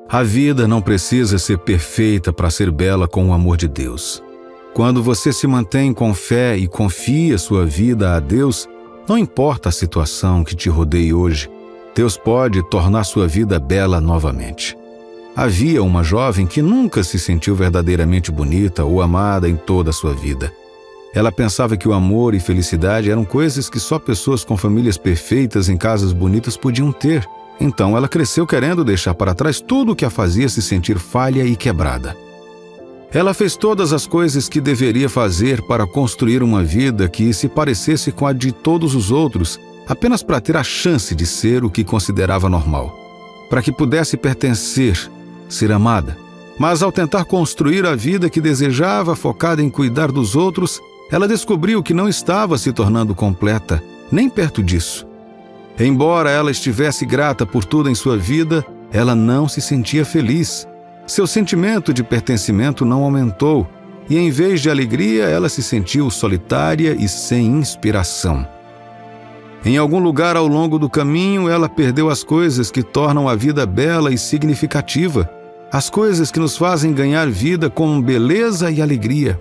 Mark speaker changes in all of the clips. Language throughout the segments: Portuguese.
Speaker 1: A vida não precisa ser perfeita para ser bela com o amor de Deus. Quando você se mantém com fé e confia sua vida a Deus, não importa a situação que te rodeie hoje, Deus pode tornar sua vida bela novamente. Havia uma jovem que nunca se sentiu verdadeiramente bonita ou amada em toda a sua vida. Ela pensava que o amor e felicidade eram coisas que só pessoas com famílias perfeitas em casas bonitas podiam ter. Então ela cresceu querendo deixar para trás tudo o que a fazia se sentir falha e quebrada. Ela fez todas as coisas que deveria fazer para construir uma vida que se parecesse com a de todos os outros, apenas para ter a chance de ser o que considerava normal, para que pudesse pertencer, ser amada. Mas ao tentar construir a vida que desejava, focada em cuidar dos outros, ela descobriu que não estava se tornando completa, nem perto disso. Embora ela estivesse grata por tudo em sua vida, ela não se sentia feliz. Seu sentimento de pertencimento não aumentou, e em vez de alegria, ela se sentiu solitária e sem inspiração. Em algum lugar ao longo do caminho, ela perdeu as coisas que tornam a vida bela e significativa, as coisas que nos fazem ganhar vida com beleza e alegria.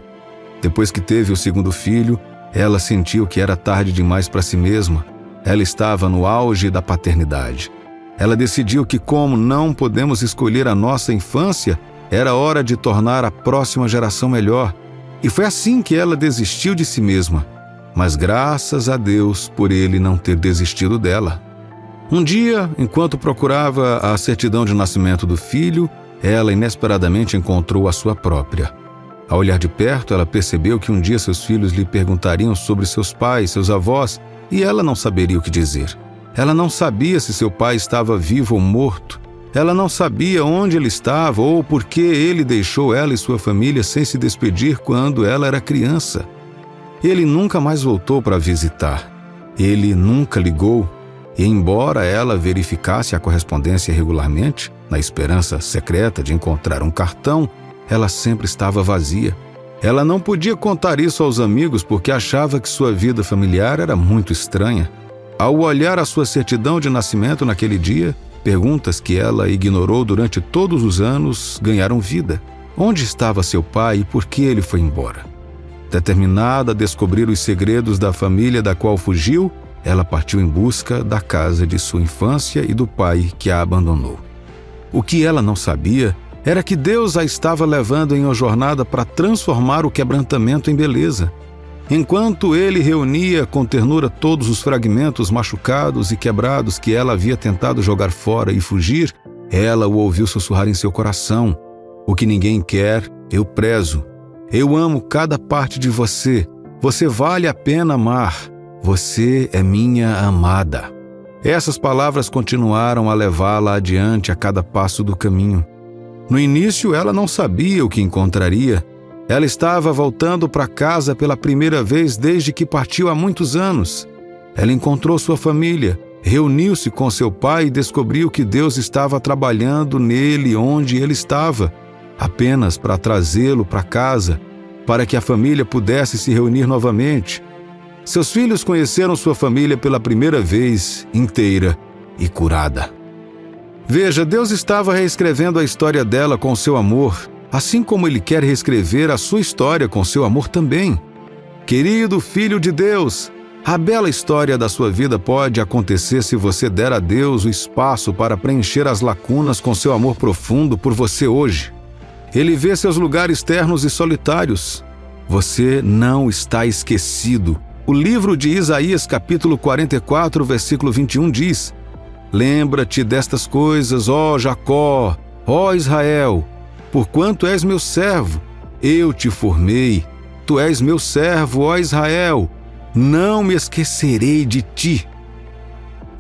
Speaker 1: Depois que teve o segundo filho, ela sentiu que era tarde demais para si mesma. Ela estava no auge da paternidade. Ela decidiu que, como não podemos escolher a nossa infância, era hora de tornar a próxima geração melhor. E foi assim que ela desistiu de si mesma. Mas graças a Deus por ele não ter desistido dela. Um dia, enquanto procurava a certidão de nascimento do filho, ela inesperadamente encontrou a sua própria. Ao olhar de perto, ela percebeu que um dia seus filhos lhe perguntariam sobre seus pais, seus avós, e ela não saberia o que dizer. Ela não sabia se seu pai estava vivo ou morto. Ela não sabia onde ele estava ou por que ele deixou ela e sua família sem se despedir quando ela era criança. Ele nunca mais voltou para visitar. Ele nunca ligou. E embora ela verificasse a correspondência regularmente, na esperança secreta de encontrar um cartão, ela sempre estava vazia. Ela não podia contar isso aos amigos porque achava que sua vida familiar era muito estranha. Ao olhar a sua certidão de nascimento naquele dia, perguntas que ela ignorou durante todos os anos ganharam vida. Onde estava seu pai e por que ele foi embora? Determinada a descobrir os segredos da família da qual fugiu, ela partiu em busca da casa de sua infância e do pai que a abandonou. O que ela não sabia era que Deus a estava levando em uma jornada para transformar o quebrantamento em beleza. Enquanto ele reunia com ternura todos os fragmentos machucados e quebrados que ela havia tentado jogar fora e fugir, ela o ouviu sussurrar em seu coração: "O que ninguém quer, eu prezo. Eu amo cada parte de você. Você vale a pena amar. Você é minha amada." Essas palavras continuaram a levá-la adiante a cada passo do caminho. No início, ela não sabia o que encontraria. Ela estava voltando para casa pela primeira vez desde que partiu há muitos anos. Ela encontrou sua família, reuniu-se com seu pai e descobriu que Deus estava trabalhando nele onde ele estava, apenas para trazê-lo para casa, para que a família pudesse se reunir novamente. Seus filhos conheceram sua família pela primeira vez, inteira e curada. Veja, Deus estava reescrevendo a história dela com seu amor, assim como Ele quer reescrever a sua história com seu amor também. Querido Filho de Deus, a bela história da sua vida pode acontecer se você der a Deus o espaço para preencher as lacunas com seu amor profundo por você hoje. Ele vê seus lugares ternos e solitários. Você não está esquecido. O livro de Isaías, capítulo 44, versículo 21 diz: "Lembra-te destas coisas, ó Jacó, ó Israel, porquanto és meu servo, eu te formei. Tu és meu servo, ó Israel, não me esquecerei de ti."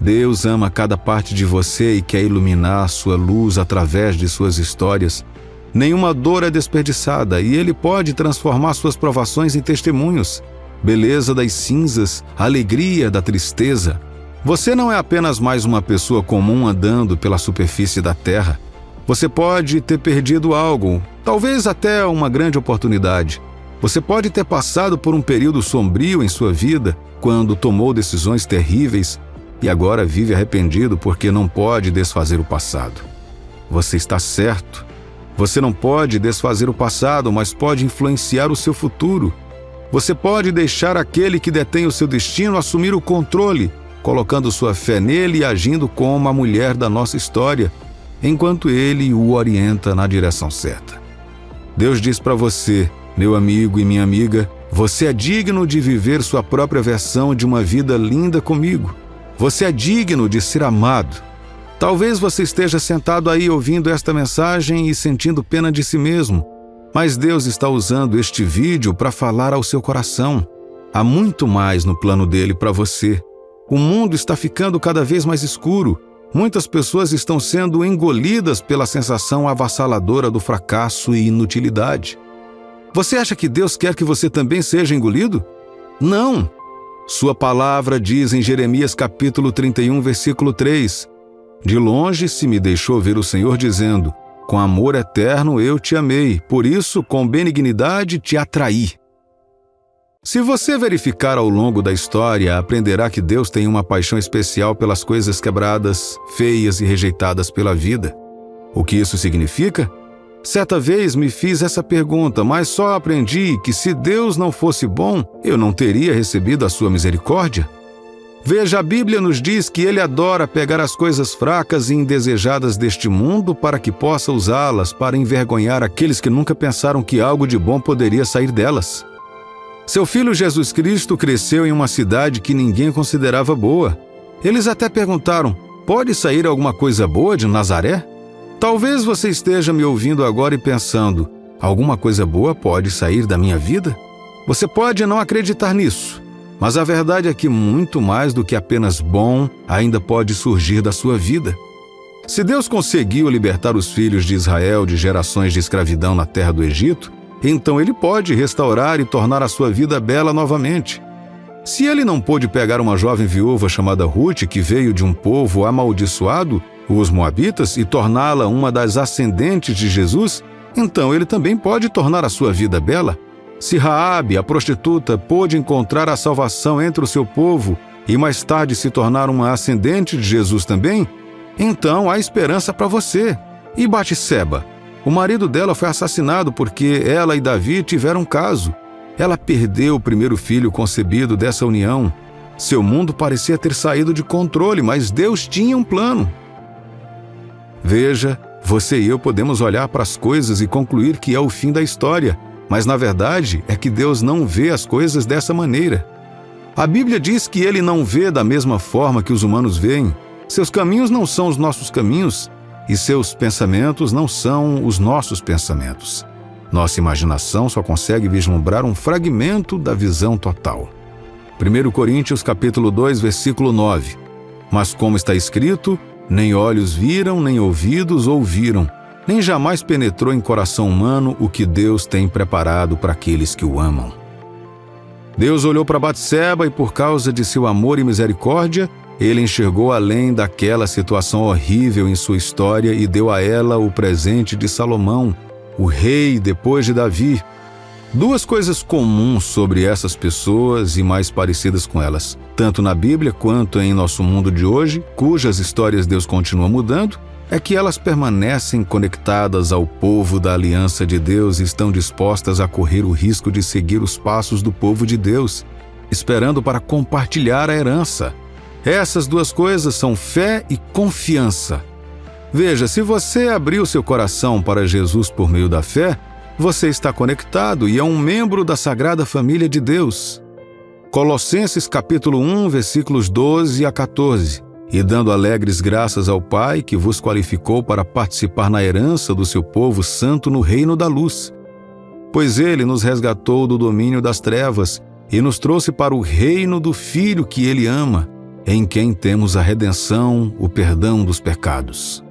Speaker 1: Deus ama cada parte de você e quer iluminar sua luz através de suas histórias. Nenhuma dor é desperdiçada e Ele pode transformar suas provações em testemunhos. Beleza das cinzas, alegria da tristeza. Você não é apenas mais uma pessoa comum andando pela superfície da terra. Você pode ter perdido algo, talvez até uma grande oportunidade. Você pode ter passado por um período sombrio em sua vida, quando tomou decisões terríveis e agora vive arrependido porque não pode desfazer o passado. Você está certo. Você não pode desfazer o passado, mas pode influenciar o seu futuro. Você pode deixar aquele que detém o seu destino assumir o controle, colocando sua fé nele e agindo como a mulher da nossa história, enquanto ele o orienta na direção certa. Deus diz para você, meu amigo e minha amiga, você é digno de viver sua própria versão de uma vida linda comigo. Você é digno de ser amado. Talvez você esteja sentado aí ouvindo esta mensagem e sentindo pena de si mesmo, mas Deus está usando este vídeo para falar ao seu coração. Há muito mais no plano dele para você. O mundo está ficando cada vez mais escuro. Muitas pessoas estão sendo engolidas pela sensação avassaladora do fracasso e inutilidade. Você acha que Deus quer que você também seja engolido? Não! Sua palavra diz em Jeremias capítulo 31, versículo 3, de longe se me deixou ver o Senhor dizendo, com amor eterno eu te amei, por isso com benignidade te atraí. Se você verificar ao longo da história, aprenderá que Deus tem uma paixão especial pelas coisas quebradas, feias e rejeitadas pela vida. O que isso significa? Certa vez me fiz essa pergunta, mas só aprendi que se Deus não fosse bom, eu não teria recebido a sua misericórdia. Veja, a Bíblia nos diz que Ele adora pegar as coisas fracas e indesejadas deste mundo para que possa usá-las para envergonhar aqueles que nunca pensaram que algo de bom poderia sair delas. Seu filho Jesus Cristo cresceu em uma cidade que ninguém considerava boa. Eles até perguntaram, pode sair alguma coisa boa de Nazaré? Talvez você esteja me ouvindo agora e pensando, alguma coisa boa pode sair da minha vida? Você pode não acreditar nisso, mas a verdade é que muito mais do que apenas bom ainda pode surgir da sua vida. Se Deus conseguiu libertar os filhos de Israel de gerações de escravidão na terra do Egito, então Ele pode restaurar e tornar a sua vida bela novamente. Se Ele não pôde pegar uma jovem viúva chamada Ruth, que veio de um povo amaldiçoado, os Moabitas, e torná-la uma das ascendentes de Jesus, então Ele também pode tornar a sua vida bela. Se Raabe, a prostituta, pôde encontrar a salvação entre o seu povo e mais tarde se tornar uma ascendente de Jesus também, então há esperança para você. E Batseba? O marido dela foi assassinado porque ela e Davi tiveram um caso. Ela perdeu o primeiro filho concebido dessa união. Seu mundo parecia ter saído de controle, mas Deus tinha um plano. Veja, você e eu podemos olhar para as coisas e concluir que é o fim da história, mas na verdade é que Deus não vê as coisas dessa maneira. A Bíblia diz que Ele não vê da mesma forma que os humanos veem. Seus caminhos não são os nossos caminhos e seus pensamentos não são os nossos pensamentos. Nossa imaginação só consegue vislumbrar um fragmento da visão total. 1 Coríntios capítulo 2, versículo 9. Mas como está escrito, nem olhos viram, nem ouvidos ouviram, nem jamais penetrou em coração humano o que Deus tem preparado para aqueles que o amam. Deus olhou para Batseba e por causa de seu amor e misericórdia, Ele enxergou além daquela situação horrível em sua história e deu a ela o presente de Salomão, o rei depois de Davi. Duas coisas comuns sobre essas pessoas e mais parecidas com elas, tanto na Bíblia quanto em nosso mundo de hoje, cujas histórias Deus continua mudando, é que elas permanecem conectadas ao povo da aliança de Deus e estão dispostas a correr o risco de seguir os passos do povo de Deus, esperando para compartilhar a herança. Essas duas coisas são fé e confiança. Veja, se você abriu seu coração para Jesus por meio da fé, você está conectado e é um membro da Sagrada Família de Deus. Colossenses capítulo 1, versículos 12 a 14. E dando alegres graças ao Pai que vos qualificou para participar na herança do seu povo santo no reino da luz. Pois Ele nos resgatou do domínio das trevas e nos trouxe para o reino do Filho que Ele ama, em quem temos a redenção, o perdão dos pecados.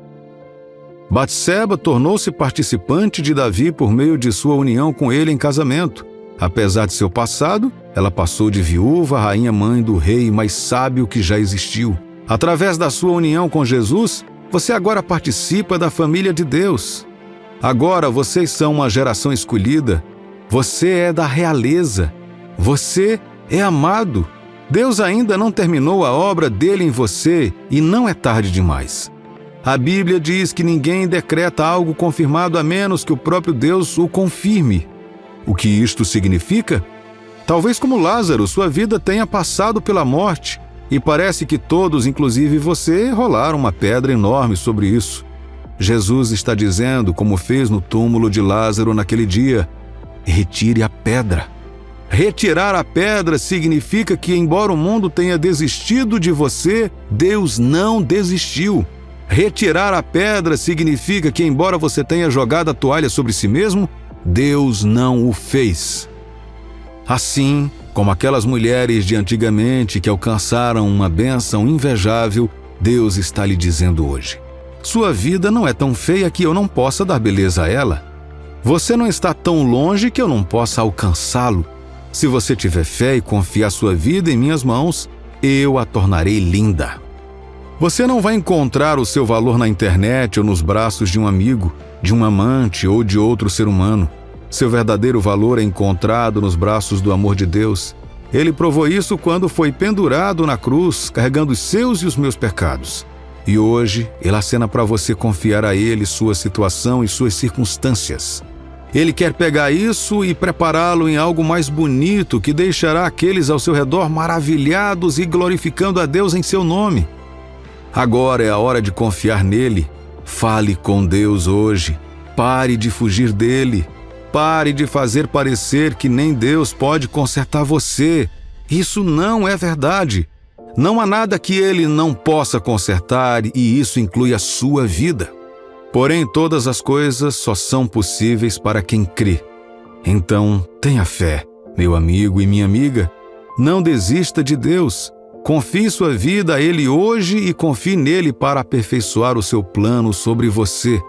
Speaker 1: Batseba tornou-se participante de Davi por meio de sua união com ele em casamento. Apesar de seu passado, ela passou de viúva a rainha-mãe do rei mais sábio que já existiu. Através da sua união com Jesus, você agora participa da família de Deus. Agora vocês são uma geração escolhida. Você é da realeza. Você é amado. Deus ainda não terminou a obra dele em você e não é tarde demais. A Bíblia diz que ninguém decreta algo confirmado a menos que o próprio Deus o confirme. O que isto significa? Talvez como Lázaro, sua vida tenha passado pela morte e parece que todos, inclusive você, rolaram uma pedra enorme sobre isso. Jesus está dizendo, como fez no túmulo de Lázaro naquele dia: retire a pedra. Retirar a pedra significa que, embora o mundo tenha desistido de você, Deus não desistiu. Retirar a pedra significa que, embora você tenha jogado a toalha sobre si mesmo, Deus não o fez. Assim como aquelas mulheres de antigamente que alcançaram uma bênção invejável, Deus está lhe dizendo hoje: sua vida não é tão feia que eu não possa dar beleza a ela. Você não está tão longe que eu não possa alcançá-lo. Se você tiver fé e confiar sua vida em minhas mãos, eu a tornarei linda. Você não vai encontrar o seu valor na internet ou nos braços de um amigo, de um amante ou de outro ser humano. Seu verdadeiro valor é encontrado nos braços do amor de Deus. Ele provou isso quando foi pendurado na cruz, carregando os seus e os meus pecados. E hoje, Ele acena para você confiar a Ele sua situação e suas circunstâncias. Ele quer pegar isso e prepará-lo em algo mais bonito que deixará aqueles ao seu redor maravilhados e glorificando a Deus em seu nome. Agora é a hora de confiar nele. Fale com Deus hoje. Pare de fugir dele. Pare de fazer parecer que nem Deus pode consertar você. Isso não é verdade. Não há nada que Ele não possa consertar, e isso inclui a sua vida. Porém, todas as coisas só são possíveis para quem crê. Então, tenha fé, meu amigo e minha amiga. Não desista de Deus. Confie sua vida a Ele hoje e confie nele para aperfeiçoar o seu plano sobre você.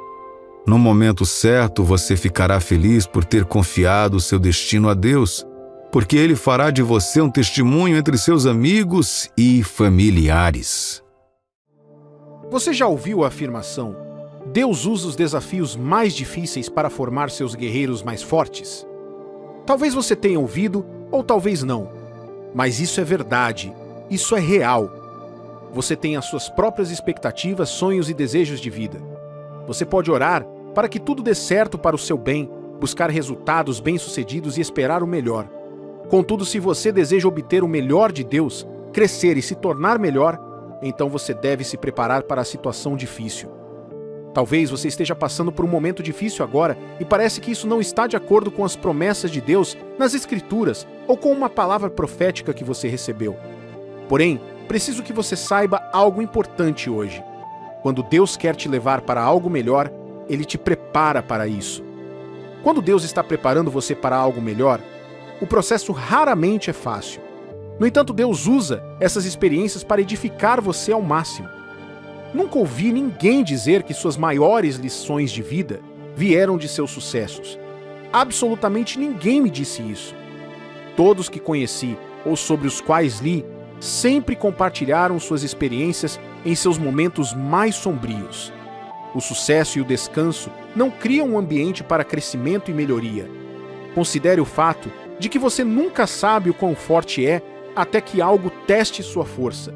Speaker 1: No momento certo, você ficará feliz por ter confiado o seu destino a Deus, porque Ele fará de você um testemunho entre seus amigos e familiares.
Speaker 2: Você já ouviu a afirmação: Deus usa os desafios mais difíceis para formar seus guerreiros mais fortes? Talvez você tenha ouvido, ou talvez não. Mas isso é verdade. Isso é real. Você tem as suas próprias expectativas, sonhos e desejos de vida. Você pode orar para que tudo dê certo para o seu bem, buscar resultados bem-sucedidos e esperar o melhor. Contudo, se você deseja obter o melhor de Deus, crescer e se tornar melhor, então você deve se preparar para a situação difícil. Talvez você esteja passando por um momento difícil agora e parece que isso não está de acordo com as promessas de Deus nas Escrituras ou com uma palavra profética que você recebeu. Porém, preciso que você saiba algo importante hoje. Quando Deus quer te levar para algo melhor, Ele te prepara para isso. Quando Deus está preparando você para algo melhor, o processo raramente é fácil. No entanto, Deus usa essas experiências para edificar você ao máximo. Nunca ouvi ninguém dizer que suas maiores lições de vida vieram de seus sucessos. Absolutamente ninguém me disse isso. Todos que conheci ou sobre os quais li sempre compartilharam suas experiências em seus momentos mais sombrios. O sucesso e o descanso não criam um ambiente para crescimento e melhoria. Considere o fato de que você nunca sabe o quão forte é até que algo teste sua força.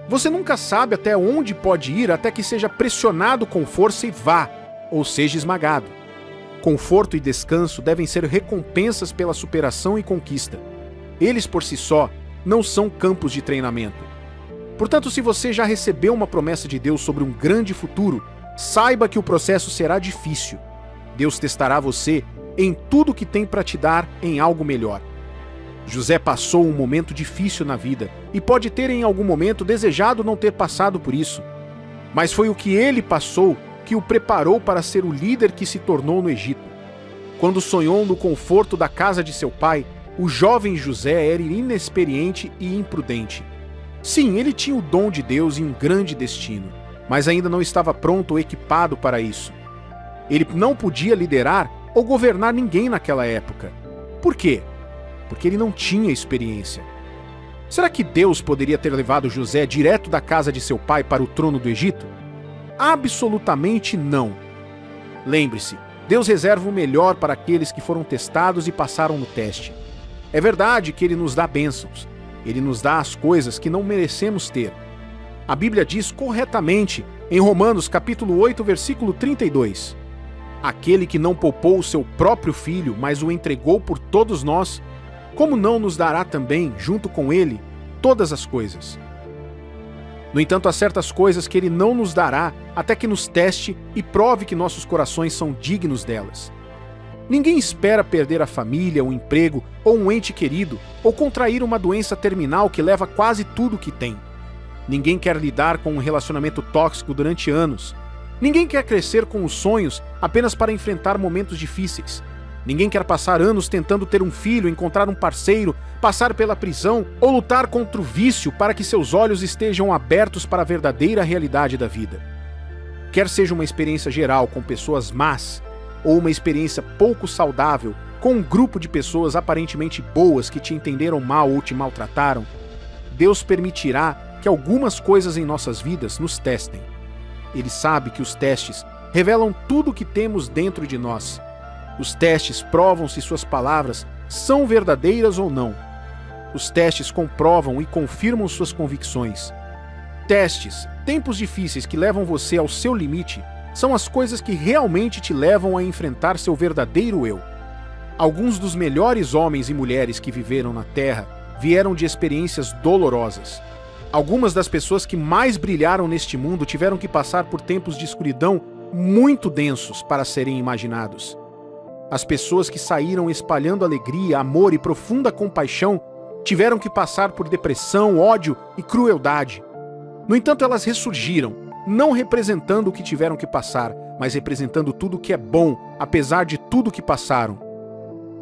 Speaker 2: Você nunca sabe até onde pode ir até que seja pressionado com força e vá, ou seja esmagado. Conforto e descanso devem ser recompensas pela superação e conquista. Eles por si só não são campos de treinamento. Portanto, se você já recebeu uma promessa de Deus sobre um grande futuro, saiba que o processo será difícil. Deus testará você em tudo que tem para te dar em algo melhor. José passou um momento difícil na vida e pode ter em algum momento desejado não ter passado por isso. Mas foi o que ele passou que o preparou para ser o líder que se tornou no Egito. Quando sonhou no conforto da casa de seu pai, o jovem José era inexperiente e imprudente. Sim, ele tinha o dom de Deus e um grande destino, mas ainda não estava pronto ou equipado para isso. Ele não podia liderar ou governar ninguém naquela época. Por quê? Porque ele não tinha experiência. Será que Deus poderia ter levado José direto da casa de seu pai para o trono do Egito? Absolutamente não. Lembre-se, Deus reserva o melhor para aqueles que foram testados e passaram no teste. É verdade que Ele nos dá bênçãos. Ele nos dá as coisas que não merecemos ter. A Bíblia diz corretamente Em Romanos capítulo 8, versículo 32, aquele que não poupou o seu próprio filho, mas o entregou por todos nós, como não nos dará também, junto com ele, todas as coisas? No entanto, há certas coisas que ele não nos dará até que nos teste e prove que nossos corações são dignos delas. Ninguém espera perder a família, o emprego ou um ente querido, ou contrair uma doença terminal que leva quase tudo o que tem. Ninguém quer lidar com um relacionamento tóxico durante anos. Ninguém quer crescer com os sonhos apenas para enfrentar momentos difíceis. Ninguém quer passar anos tentando ter um filho, encontrar um parceiro, passar pela prisão ou lutar contra o vício para que seus olhos estejam abertos para a verdadeira realidade da vida. Quer seja uma experiência geral com pessoas más, ou uma experiência pouco saudável com um grupo de pessoas aparentemente boas que te entenderam mal ou te maltrataram, Deus permitirá que algumas coisas em nossas vidas nos testem. Ele sabe que os testes revelam tudo o que temos dentro de nós. Os testes provam se suas palavras são verdadeiras ou não. Os testes comprovam e confirmam suas convicções. Testes, tempos difíceis que levam você ao seu limite, são as coisas que realmente te levam a enfrentar seu verdadeiro eu. Alguns dos melhores homens e mulheres que viveram na Terra vieram de experiências dolorosas. Algumas das pessoas que mais brilharam neste mundo tiveram que passar por tempos de escuridão muito densos para serem imaginados. As pessoas que saíram espalhando alegria, amor e profunda compaixão tiveram que passar por depressão, ódio e crueldade. No entanto, elas ressurgiram, não representando o que tiveram que passar, mas representando tudo o que é bom, apesar de tudo que passaram.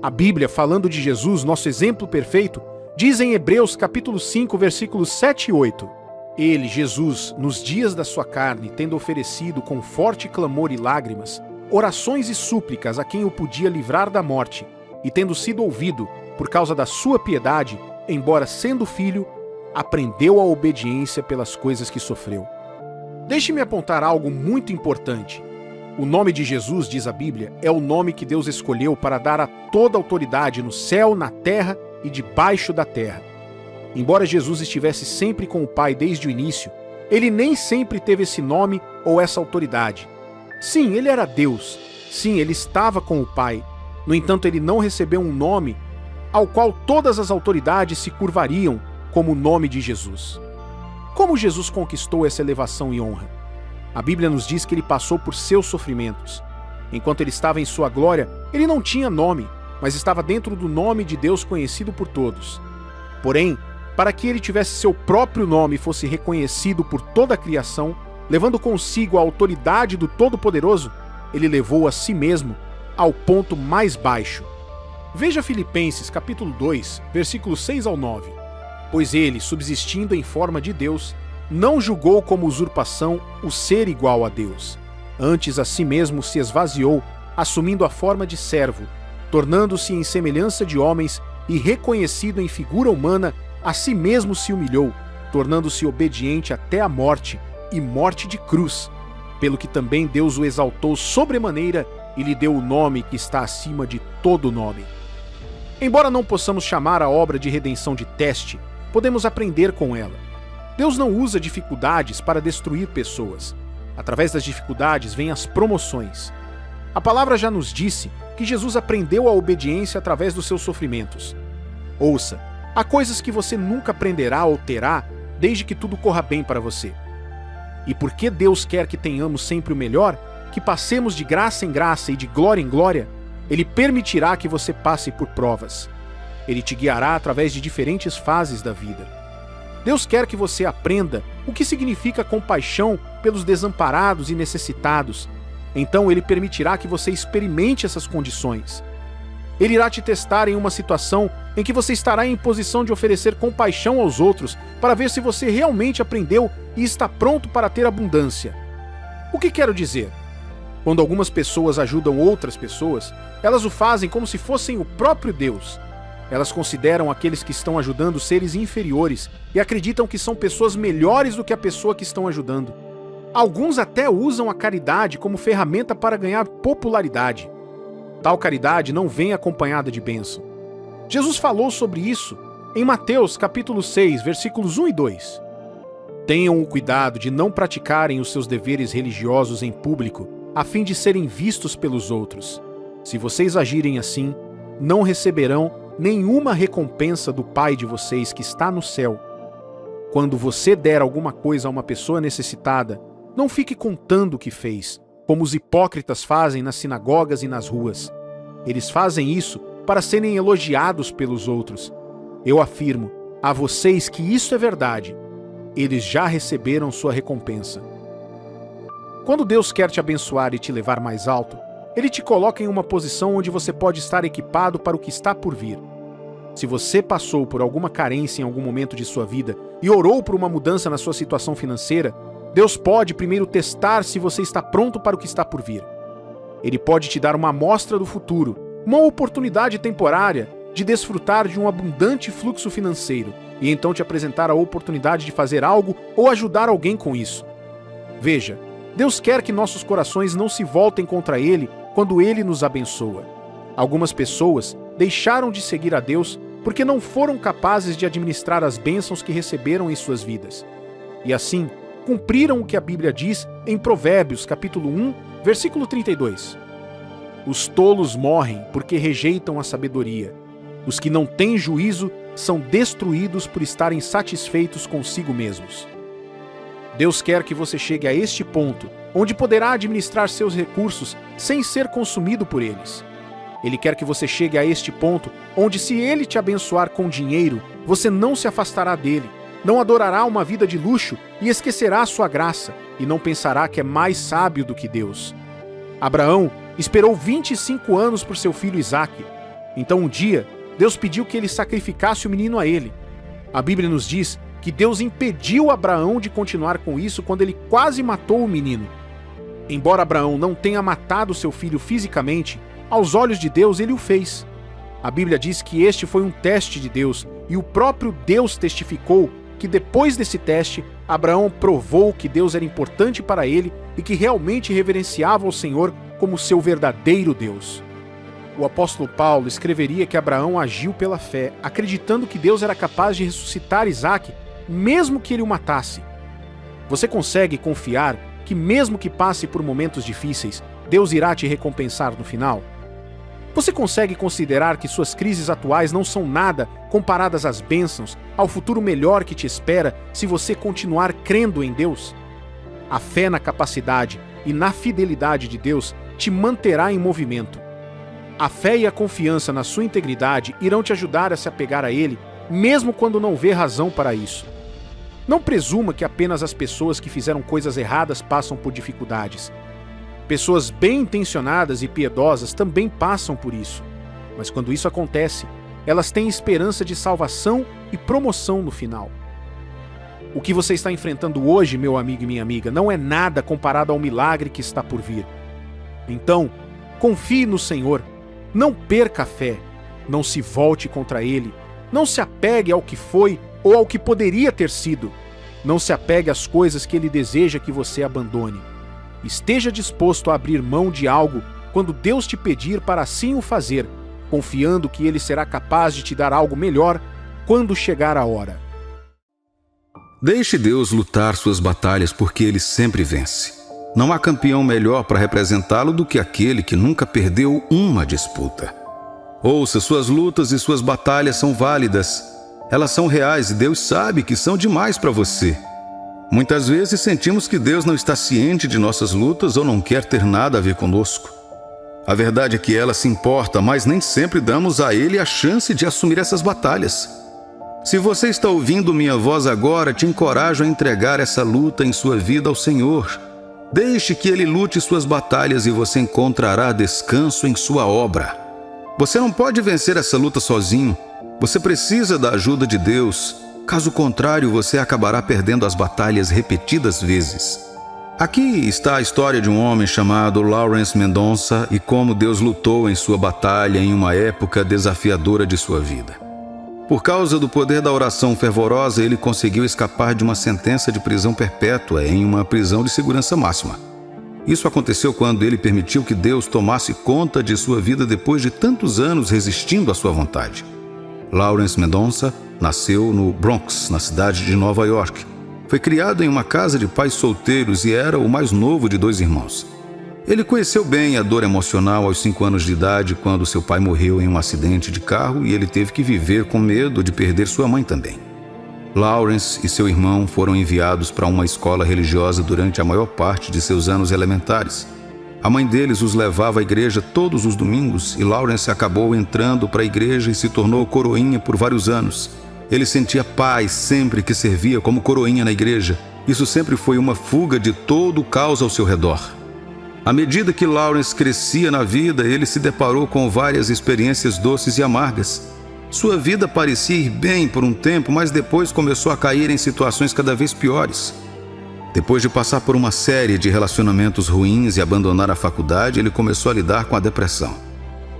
Speaker 2: A Bíblia, falando de Jesus, nosso exemplo perfeito, diz em Hebreus capítulo 5, versículos 7 e 8: Ele, Jesus, nos dias da sua carne, tendo oferecido com forte clamor e lágrimas, orações e súplicas a quem o podia livrar da morte, e tendo sido ouvido, por causa da sua piedade, embora sendo filho, aprendeu a obediência pelas coisas que sofreu. Deixe-me apontar algo muito importante. O nome de Jesus, diz a Bíblia, é o nome que Deus escolheu para dar a toda autoridade no céu, na terra e debaixo da terra. Embora Jesus estivesse sempre com o Pai desde o início, ele nem sempre teve esse nome ou essa autoridade. Sim, ele era Deus. Sim, ele estava com o Pai. No entanto, ele não recebeu um nome ao qual todas as autoridades se curvariam, como o nome de Jesus. Como Jesus conquistou essa elevação e honra? A Bíblia nos diz que ele passou por seus sofrimentos. Enquanto ele estava em sua glória, ele não tinha nome, mas estava dentro do nome de Deus conhecido por todos. Porém, para que ele tivesse seu próprio nome e fosse reconhecido por toda a criação, levando consigo a autoridade do Todo-Poderoso, ele levou a si mesmo ao ponto mais baixo. Veja Filipenses capítulo 2, versículos 6 ao 9. Pois ele, subsistindo em forma de Deus, não julgou como usurpação o ser igual a Deus. Antes a si mesmo se esvaziou, assumindo a forma de servo, tornando-se em semelhança de homens e reconhecido em figura humana, a si mesmo se humilhou, tornando-se obediente até a morte, e morte de cruz, pelo que também Deus o exaltou sobremaneira e lhe deu o nome que está acima de todo nome. Embora não possamos chamar a obra de redenção de teste, podemos aprender com ela. Deus não usa dificuldades para destruir pessoas. Através das dificuldades vêm as promoções. A palavra já nos disse que Jesus aprendeu a obediência através dos seus sofrimentos. Ouça, há coisas que você nunca aprenderá ou terá desde que tudo corra bem para você. E porque Deus quer que tenhamos sempre o melhor, que passemos de graça em graça e de glória em glória, Ele permitirá que você passe por provas. Ele te guiará através de diferentes fases da vida. Deus quer que você aprenda o que significa compaixão pelos desamparados e necessitados. Então Ele permitirá que você experimente essas condições. Ele irá te testar em uma situação em que você estará em posição de oferecer compaixão aos outros para ver se você realmente aprendeu e está pronto para ter abundância. O que quero dizer? Quando algumas pessoas ajudam outras pessoas, elas o fazem como se fossem o próprio Deus. Elas consideram aqueles que estão ajudando seres inferiores e acreditam que são pessoas melhores do que a pessoa que estão ajudando. Alguns até usam a caridade como ferramenta para ganhar popularidade. Tal caridade não vem acompanhada de bênção. Jesus falou sobre isso em Mateus capítulo 6, versículos 1 e 2. Tenham o cuidado de não praticarem os seus deveres religiosos em público, a fim de serem vistos pelos outros. Se vocês agirem assim, não receberão nenhuma recompensa do Pai de vocês que está no céu. Quando você der alguma coisa a uma pessoa necessitada, não fique contando o que fez, como os hipócritas fazem nas sinagogas e nas ruas. Eles fazem isso para serem elogiados pelos outros. Eu afirmo a vocês que isso é verdade. Eles já receberam sua recompensa. Quando Deus quer te abençoar e te levar mais alto, Ele te coloca em uma posição onde você pode estar equipado para o que está por vir. Se você passou por alguma carência em algum momento de sua vida e orou por uma mudança na sua situação financeira, Deus pode primeiro testar se você está pronto para o que está por vir. Ele pode te dar uma amostra do futuro, uma oportunidade temporária de desfrutar de um abundante fluxo financeiro e então te apresentar a oportunidade de fazer algo ou ajudar alguém com isso. Veja, Deus quer que nossos corações não se voltem contra Ele quando Ele nos abençoa. Algumas pessoas deixaram de seguir a Deus porque não foram capazes de administrar as bênçãos que receberam em suas vidas. E assim, cumpriram o que a Bíblia diz em Provérbios, capítulo 1, versículo 32. Os tolos morrem porque rejeitam a sabedoria. Os que não têm juízo são destruídos por estarem satisfeitos consigo mesmos. Deus quer que você chegue a este ponto, onde poderá administrar seus recursos sem ser consumido por eles. Ele quer que você chegue a este ponto, onde se Ele te abençoar com dinheiro, você não se afastará dele, não adorará uma vida de luxo e esquecerá sua graça, e não pensará que é mais sábio do que Deus. Abraão esperou 25 anos por seu filho Isaque. Então um dia, Deus pediu que ele sacrificasse o menino a ele. A Bíblia nos diz que Deus impediu Abraão de continuar com isso quando ele quase matou o menino. Embora Abraão não tenha matado seu filho fisicamente, aos olhos de Deus ele o fez. A Bíblia diz que este foi um teste de Deus, e o próprio Deus testificou que depois desse teste, Abraão provou que Deus era importante para ele e que realmente reverenciava o Senhor como seu verdadeiro Deus. O apóstolo Paulo escreveria que Abraão agiu pela fé, acreditando que Deus era capaz de ressuscitar Isaque, mesmo que ele o matasse. Você consegue confiar que mesmo que passe por momentos difíceis, Deus irá te recompensar no final? Você consegue considerar que suas crises atuais não são nada comparadas às bênçãos, ao futuro melhor que te espera se você continuar crendo em Deus? A fé na capacidade e na fidelidade de Deus te manterá em movimento. A fé e a confiança na sua integridade irão te ajudar a se apegar a Ele, mesmo quando não vê razão para isso. Não presuma que apenas as pessoas que fizeram coisas erradas passam por dificuldades. Pessoas bem intencionadas e piedosas também passam por isso. Mas quando isso acontece, elas têm esperança de salvação e promoção no final. O que você está enfrentando hoje, meu amigo e minha amiga, não é nada comparado ao milagre que está por vir. Então, confie no Senhor, não perca a fé, não se volte contra Ele, não se apegue ao que foi ou ao que poderia ter sido, não se apegue às coisas que Ele deseja que você abandone. Esteja disposto a abrir mão de algo quando Deus te pedir para assim o fazer, confiando que Ele será capaz de te dar algo melhor quando chegar a hora.
Speaker 1: Deixe Deus lutar suas batalhas porque Ele sempre vence. Não há campeão melhor para representá-lo do que aquele que nunca perdeu uma disputa. Ouça, suas lutas e suas batalhas são válidas. Elas são reais e Deus sabe que são demais para você. Muitas vezes sentimos que Deus não está ciente de nossas lutas ou não quer ter nada a ver conosco. A verdade é que ela se importa, mas nem sempre damos a Ele a chance de assumir essas batalhas. Se você está ouvindo minha voz agora, te encorajo a entregar essa luta em sua vida ao Senhor. Deixe que Ele lute suas batalhas e você encontrará descanso em sua obra. Você não pode vencer essa luta sozinho. Você precisa da ajuda de Deus. Caso contrário, você acabará perdendo as batalhas repetidas vezes. Aqui está a história de um homem chamado Lawrence Mendonça e como Deus lutou em sua batalha em uma época desafiadora de sua vida. Por causa do poder da oração fervorosa, ele conseguiu escapar de uma sentença de prisão perpétua em uma prisão de segurança máxima. Isso aconteceu quando ele permitiu que Deus tomasse conta de sua vida depois de tantos anos resistindo à sua vontade. Lawrence Mendonça nasceu no Bronx, na cidade de Nova York. Foi criado em uma casa de pais solteiros e era o mais novo de 2 irmãos. Ele conheceu bem a dor emocional aos 5 anos de idade, quando seu pai morreu em um acidente de carro e ele teve que viver com medo de perder sua mãe também. Lawrence e seu irmão foram enviados para uma escola religiosa durante a maior parte de seus anos elementares. A mãe deles os levava à igreja todos os domingos e Lawrence acabou entrando para a igreja e se tornou coroinha por vários anos. Ele sentia paz sempre que servia como coroinha na igreja. Isso sempre foi uma fuga de todo o caos ao seu redor. À medida que Lawrence crescia na vida, ele se deparou com várias experiências doces e amargas. Sua vida parecia ir bem por um tempo, mas depois começou a cair em situações cada vez piores. Depois de passar por uma série de relacionamentos ruins e abandonar a faculdade, ele começou a lidar com a depressão.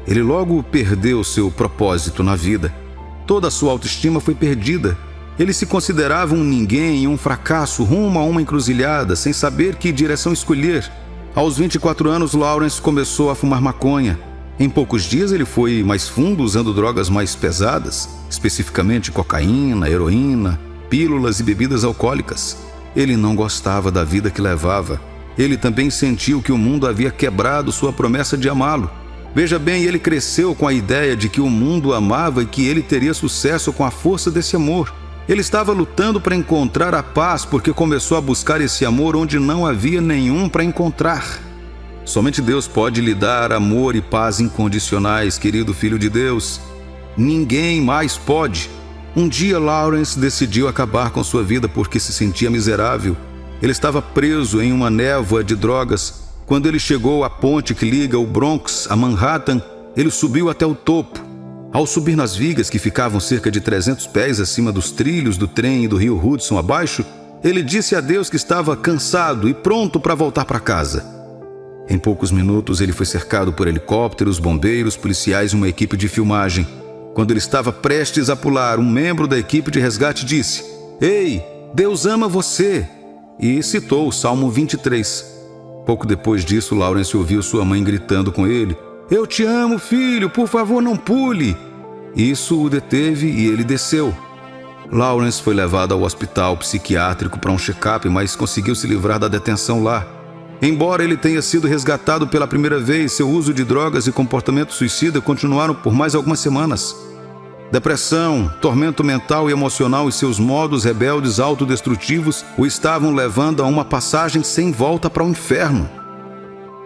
Speaker 1: Ele logo perdeu seu propósito na vida. Toda a sua autoestima foi perdida. Ele se considerava um ninguém e um fracasso rumo a uma encruzilhada, sem saber que direção escolher. Aos 24 anos, Lawrence começou a fumar maconha. Em poucos dias, ele foi mais fundo usando drogas mais pesadas, especificamente cocaína, heroína, pílulas e bebidas alcoólicas. Ele não gostava da vida que levava. Ele também sentiu que o mundo havia quebrado sua promessa de amá-lo. Veja bem, ele cresceu com a ideia de que o mundo o amava e que ele teria sucesso com a força desse amor. Ele estava lutando para encontrar a paz porque começou a buscar esse amor onde não havia nenhum para encontrar. Somente Deus pode lhe dar amor e paz incondicionais, querido filho de Deus. Ninguém mais pode. Um dia, Lawrence decidiu acabar com sua vida porque se sentia miserável. Ele estava preso em uma névoa de drogas. Quando ele chegou à ponte que liga o Bronx a Manhattan, ele subiu até o topo. Ao subir nas vigas, que ficavam cerca de 300 pés acima dos trilhos do trem e do rio Hudson abaixo, ele disse a Deus que estava cansado e pronto para voltar para casa. Em poucos minutos, ele foi cercado por helicópteros, bombeiros, policiais e uma equipe de filmagem. Quando ele estava prestes a pular, um membro da equipe de resgate disse: "Ei, Deus ama você!" e citou o Salmo 23. Pouco depois disso, Lawrence ouviu sua mãe gritando com ele: "Eu te amo, filho, por favor, não pule!" Isso o deteve e ele desceu. Lawrence foi levado ao hospital psiquiátrico para um check-up, mas conseguiu se livrar da detenção lá. Embora ele tenha sido resgatado pela primeira vez, seu uso de drogas e comportamento suicida continuaram por mais algumas semanas. Depressão, tormento mental e emocional e seus modos rebeldes autodestrutivos o estavam levando a uma passagem sem volta para o inferno.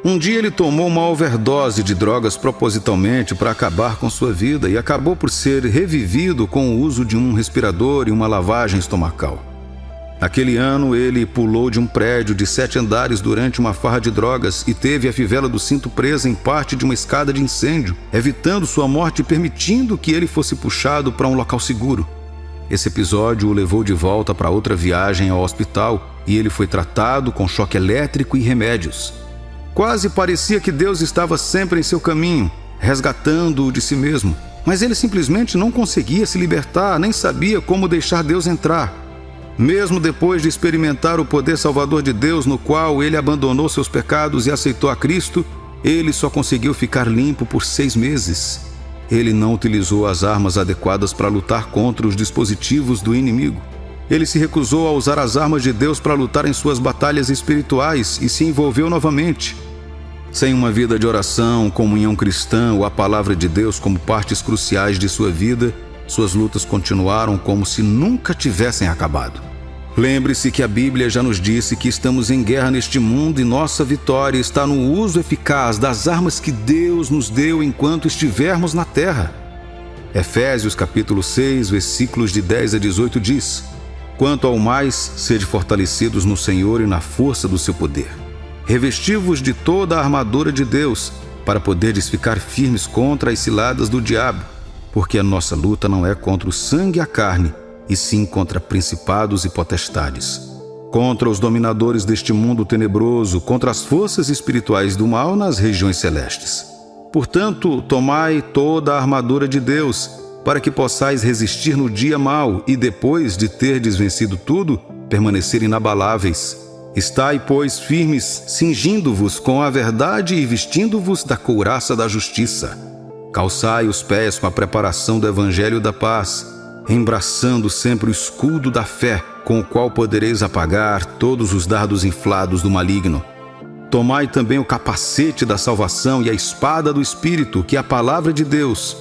Speaker 1: Um dia ele tomou uma overdose de drogas propositalmente para acabar com sua vida e acabou por ser revivido com o uso de um respirador e uma lavagem estomacal. Naquele ano, ele pulou de um prédio de 7 andares durante uma farra de drogas e teve a fivela do cinto presa em parte de uma escada de incêndio, evitando sua morte e permitindo que ele fosse puxado para um local seguro. Esse episódio o levou de volta para outra viagem ao hospital e ele foi tratado com choque elétrico e remédios. Quase parecia que Deus estava sempre em seu caminho, resgatando-o de si mesmo, mas ele simplesmente não conseguia se libertar, nem sabia como deixar Deus entrar. Mesmo depois de experimentar o poder salvador de Deus, no qual ele abandonou seus pecados e aceitou a Cristo, ele só conseguiu ficar limpo por 6 meses. Ele não utilizou as armas adequadas para lutar contra os dispositivos do inimigo. Ele se recusou a usar as armas de Deus para lutar em suas batalhas espirituais e se envolveu novamente. Sem uma vida de oração, comunhão cristã ou a palavra de Deus como partes cruciais de sua vida, suas lutas continuaram como se nunca tivessem acabado. Lembre-se que a Bíblia já nos disse que estamos em guerra neste mundo e nossa vitória está no uso eficaz das armas que Deus nos deu enquanto estivermos na terra. Efésios capítulo 6, versículos de 10 a 18 diz: "Quanto ao mais, sede fortalecidos no Senhor e na força do seu poder. Revesti-vos de toda a armadura de Deus, para poderes ficar firmes contra as ciladas do diabo. Porque a nossa luta não é contra o sangue e a carne, e sim contra principados e potestades, contra os dominadores deste mundo tenebroso, contra as forças espirituais do mal nas regiões celestes. Portanto, tomai toda a armadura de Deus, para que possais resistir no dia mau e, depois de terdes vencido tudo, permanecer inabaláveis. Estai, pois, firmes, cingindo-vos com a verdade e vestindo-vos da couraça da justiça. Calçai os pés com a preparação do Evangelho da paz, embraçando sempre o escudo da fé, com o qual podereis apagar todos os dardos inflados do maligno. Tomai também o capacete da salvação e a espada do Espírito, que é a palavra de Deus,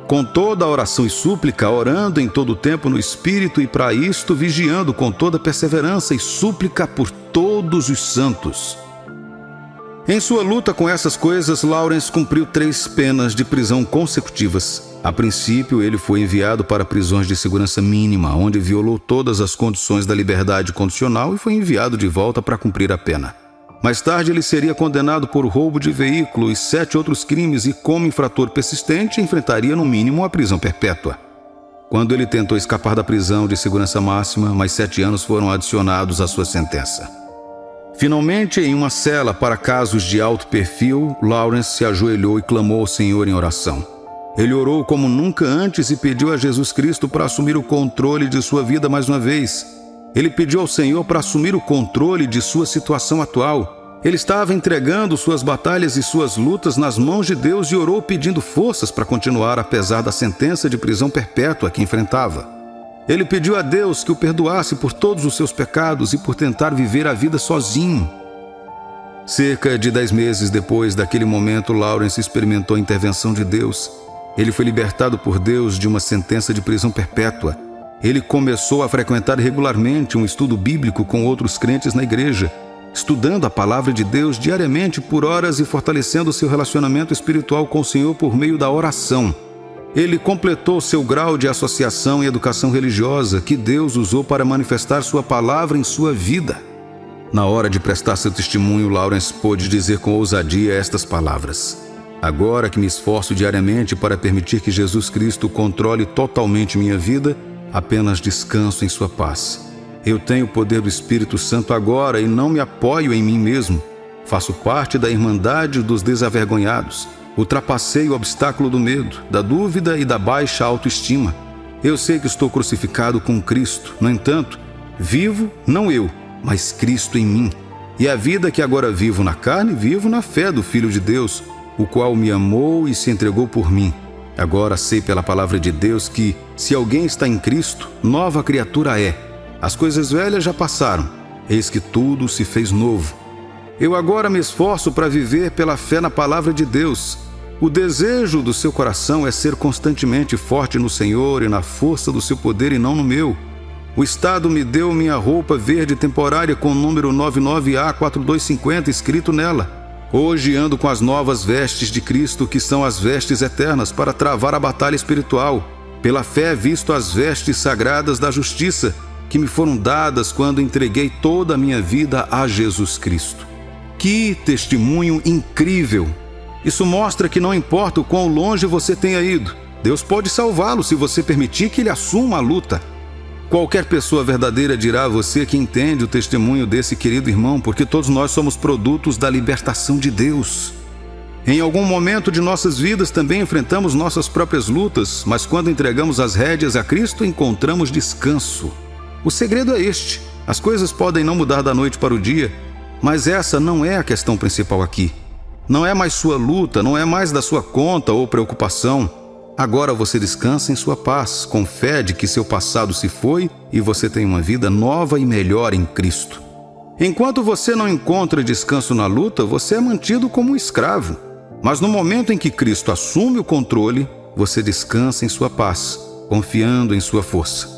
Speaker 1: com toda a oração e súplica, orando em todo o tempo no Espírito, e para isto vigiando com toda perseverança e súplica por todos os santos. Em sua luta com essas coisas, Lawrence cumpriu 3 penas de prisão consecutivas. A princípio, ele foi enviado para prisões de segurança mínima, onde violou todas as condições da liberdade condicional e foi enviado de volta para cumprir a pena. Mais tarde, ele seria condenado por roubo de veículo e 7 outros crimes e, como infrator persistente, enfrentaria no mínimo a prisão perpétua. Quando ele tentou escapar da prisão de segurança máxima, mais 7 anos foram adicionados à sua sentença. Finalmente, em uma cela para casos de alto perfil, Lawrence se ajoelhou e clamou ao Senhor em oração. Ele orou como nunca antes e pediu a Jesus Cristo para assumir o controle de sua vida mais uma vez. Ele pediu ao Senhor para assumir o controle de sua situação atual. Ele estava entregando suas batalhas e suas lutas nas mãos de Deus e orou pedindo forças para continuar apesar da sentença de prisão perpétua que enfrentava. Ele pediu a Deus que o perdoasse por todos os seus pecados e por tentar viver a vida sozinho. Cerca de 10 meses depois daquele momento, Lawrence experimentou a intervenção de Deus. Ele foi libertado por Deus de uma sentença de prisão perpétua. Ele começou a frequentar regularmente um estudo bíblico com outros crentes na igreja, estudando a palavra de Deus diariamente por horas e fortalecendo seu relacionamento espiritual com o Senhor por meio da oração. Ele completou seu grau de associação e educação religiosa que Deus usou para manifestar sua palavra em sua vida. Na hora de prestar seu testemunho, Lawrence pôde dizer com ousadia estas palavras: "Agora que me esforço diariamente para permitir que Jesus Cristo controle totalmente minha vida, apenas descanso em sua paz. Eu tenho o poder do Espírito Santo agora e não me apoio em mim mesmo. Faço parte da Irmandade dos Desavergonhados. Ultrapassei o obstáculo do medo, da dúvida e da baixa autoestima. Eu sei que estou crucificado com Cristo. No entanto, vivo não eu, mas Cristo em mim. E a vida que agora vivo na carne, vivo na fé do Filho de Deus, o qual me amou e se entregou por mim. Agora sei pela palavra de Deus que, se alguém está em Cristo, nova criatura é. As coisas velhas já passaram, eis que tudo se fez novo. Eu agora me esforço para viver pela fé na palavra de Deus. O desejo do seu coração é ser constantemente forte no Senhor e na força do seu poder e não no meu. O Estado me deu minha roupa verde temporária com o número 99A4250 escrito nela. Hoje ando com as novas vestes de Cristo, que são as vestes eternas, para travar a batalha espiritual. Pela fé visto as vestes sagradas da justiça, que me foram dadas quando entreguei toda a minha vida a Jesus Cristo." Que testemunho incrível! Isso mostra que não importa o quão longe você tenha ido, Deus pode salvá-lo se você permitir que ele assuma a luta. Qualquer pessoa verdadeira dirá a você que entende o testemunho desse querido irmão, porque todos nós somos produtos da libertação de Deus. Em algum momento de nossas vidas também enfrentamos nossas próprias lutas, mas quando entregamos as rédeas a Cristo, encontramos descanso. O segredo é este: as coisas podem não mudar da noite para o dia, mas essa não é a questão principal aqui. Não é mais sua luta, não é mais da sua conta ou preocupação. Agora você descansa em sua paz, com fé de que seu passado se foi e você tem uma vida nova e melhor em Cristo. Enquanto você não encontra descanso na luta, você é mantido como um escravo. Mas no momento em que Cristo assume o controle, você descansa em sua paz, confiando em sua força.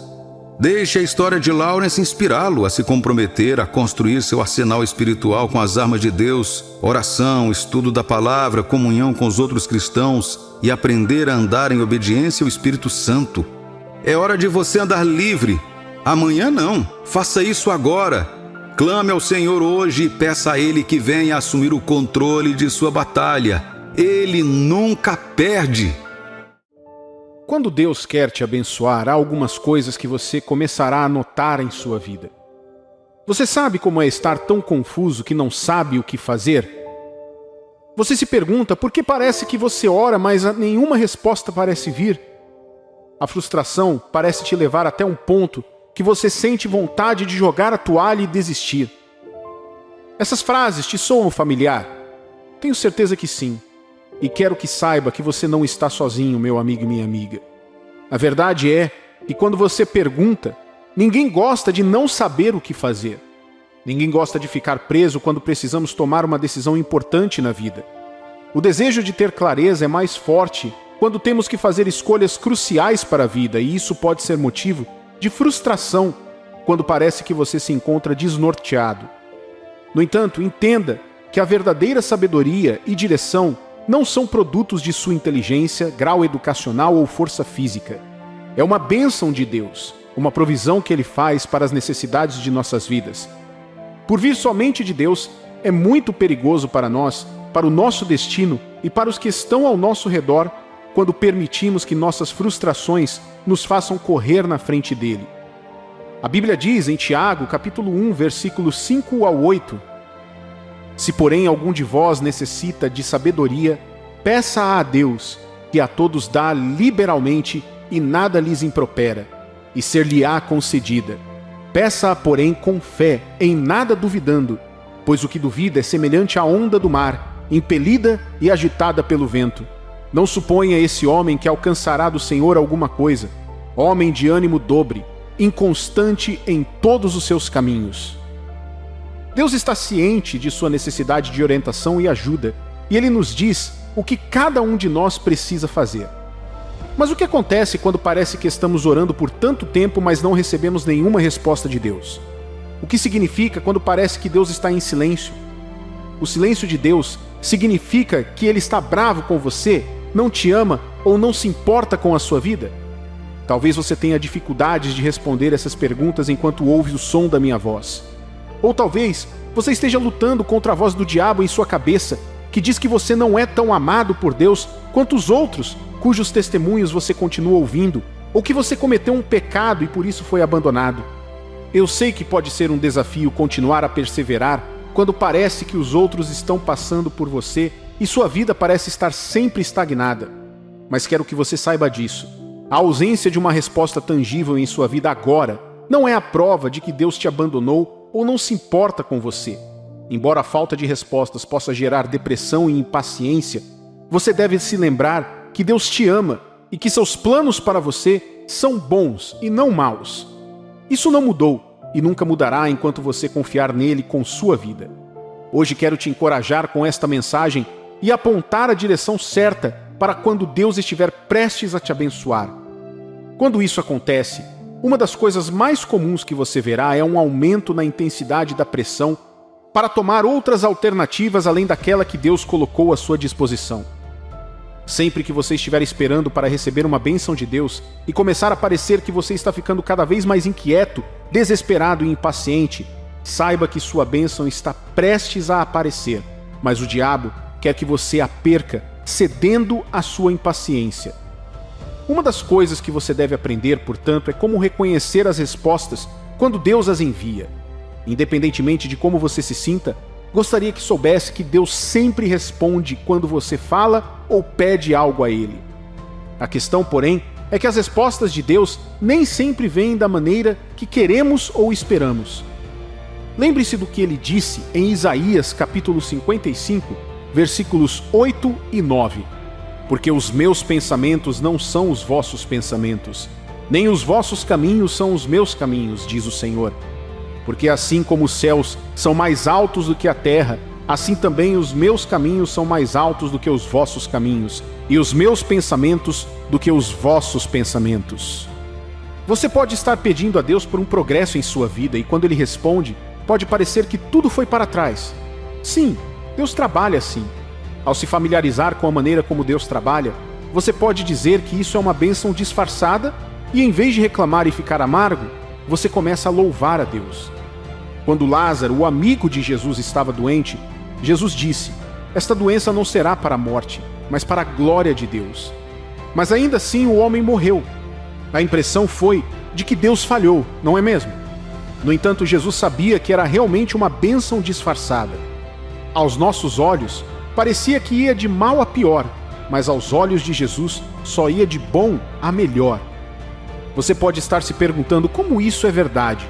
Speaker 1: Deixe a história de Lawrence inspirá-lo a se comprometer a construir seu arsenal espiritual com as armas de Deus, oração, estudo da palavra, comunhão com os outros cristãos e aprender a andar em obediência ao Espírito Santo. É hora de você andar livre. Amanhã não. Faça isso agora. Clame ao Senhor hoje e peça a Ele que venha assumir o controle de sua batalha. Ele nunca perde.
Speaker 2: Quando Deus quer te abençoar, há algumas coisas que você começará a notar em sua vida. Você sabe como é estar tão confuso que não sabe o que fazer? Você se pergunta por que parece que você ora, mas nenhuma resposta parece vir. A frustração parece te levar até um ponto que você sente vontade de jogar a toalha e desistir. Essas frases te soam familiar? Tenho certeza que sim. E quero que saiba que você não está sozinho, meu amigo e minha amiga. A verdade é que quando você pergunta, Ninguém gosta de não saber o que fazer. Ninguém gosta de ficar preso quando precisamos tomar uma decisão importante na vida. O desejo de ter clareza é mais forte quando temos que fazer escolhas cruciais para a vida, e isso pode ser motivo de frustração quando parece que você se encontra desnorteado. No entanto, entenda que a verdadeira sabedoria e direção não são produtos de sua inteligência, grau educacional ou força física. É uma bênção de Deus, uma provisão que Ele faz para as necessidades de nossas vidas. Por vir somente de Deus, é muito perigoso para nós, para o nosso destino e para os que estão ao nosso redor, quando permitimos que nossas frustrações nos façam correr na frente dele. A Bíblia diz em Tiago, capítulo 1, versículos 5 ao 8: Se, porém, algum de vós necessita de sabedoria, peça a Deus, que a todos dá liberalmente e nada lhes impropera, e ser-lhe-á concedida. Peça-a, porém, com fé, em nada duvidando, pois o que duvida é semelhante à onda do mar, impelida e agitada pelo vento. Não suponha esse homem que alcançará do Senhor alguma coisa, homem de ânimo dobre, inconstante em todos os seus caminhos. Deus está ciente de sua necessidade de orientação e ajuda, e Ele nos diz o que cada um de nós precisa fazer. Mas o que acontece quando parece que estamos orando por tanto tempo, mas não recebemos nenhuma resposta de Deus? O que significa quando parece que Deus está em silêncio? O silêncio de Deus significa que Ele está bravo com você, não te ama ou não se importa com a sua vida? Talvez você tenha dificuldades de responder essas perguntas enquanto ouve o som da minha voz. Ou talvez você esteja lutando contra a voz do diabo em sua cabeça, que diz que você não é tão amado por Deus quanto os outros, cujos testemunhos você continua ouvindo, ou que você cometeu um pecado e por isso foi abandonado. Eu sei que pode ser um desafio continuar a perseverar quando parece que os outros estão passando por você e sua vida parece estar sempre estagnada. Mas quero que você saiba disso. A ausência de uma resposta tangível em sua vida agora não é a prova de que Deus te abandonou ou não se importa com você. Embora a falta de respostas possa gerar depressão e impaciência, você deve se lembrar que Deus te ama e que seus planos para você são bons e não maus. Isso não mudou e nunca mudará enquanto você confiar nele com sua vida. Hoje quero te encorajar com esta mensagem e apontar a direção certa para quando Deus estiver prestes a te abençoar. Quando isso acontece, uma das coisas mais comuns que você verá é um aumento na intensidade da pressão para tomar outras alternativas além daquela que Deus colocou à sua disposição. Sempre que você estiver esperando para receber uma bênção de Deus e começar a parecer que você está ficando cada vez mais inquieto, desesperado e impaciente, saiba que sua bênção está prestes a aparecer, mas o diabo quer que você a perca, cedendo à sua impaciência. Uma das coisas que você deve aprender, portanto, é como reconhecer as respostas quando Deus as envia. Independentemente de como você se sinta, gostaria que soubesse que Deus sempre responde quando você fala ou pede algo a Ele. A questão, porém, é que as respostas de Deus nem sempre vêm da maneira que queremos ou esperamos. Lembre-se do que Ele disse em Isaías capítulo 55, versículos 8 e 9. Porque os meus pensamentos não são os vossos pensamentos, nem os vossos caminhos são os meus caminhos, diz o Senhor. Porque assim como os céus são mais altos do que a terra, assim também os meus caminhos são mais altos do que os vossos caminhos, e os meus pensamentos do que os vossos pensamentos. Você pode estar pedindo a Deus por um progresso em sua vida, e quando Ele responde, pode parecer que tudo foi para trás. Sim, Deus trabalha assim. Ao se familiarizar com a maneira como Deus trabalha, você pode dizer que isso é uma bênção disfarçada, e em vez de reclamar e ficar amargo, você começa a louvar a Deus. Quando Lázaro, o amigo de Jesus, estava doente, Jesus disse: esta doença não será para a morte, mas para a glória de Deus. Mas ainda assim o homem morreu. A impressão foi de que Deus falhou, não é mesmo? No entanto, Jesus sabia que era realmente uma bênção disfarçada. Aos nossos olhos, parecia que ia de mal a pior, mas aos olhos de Jesus só ia de bom a melhor. Você pode estar se perguntando como isso é verdade.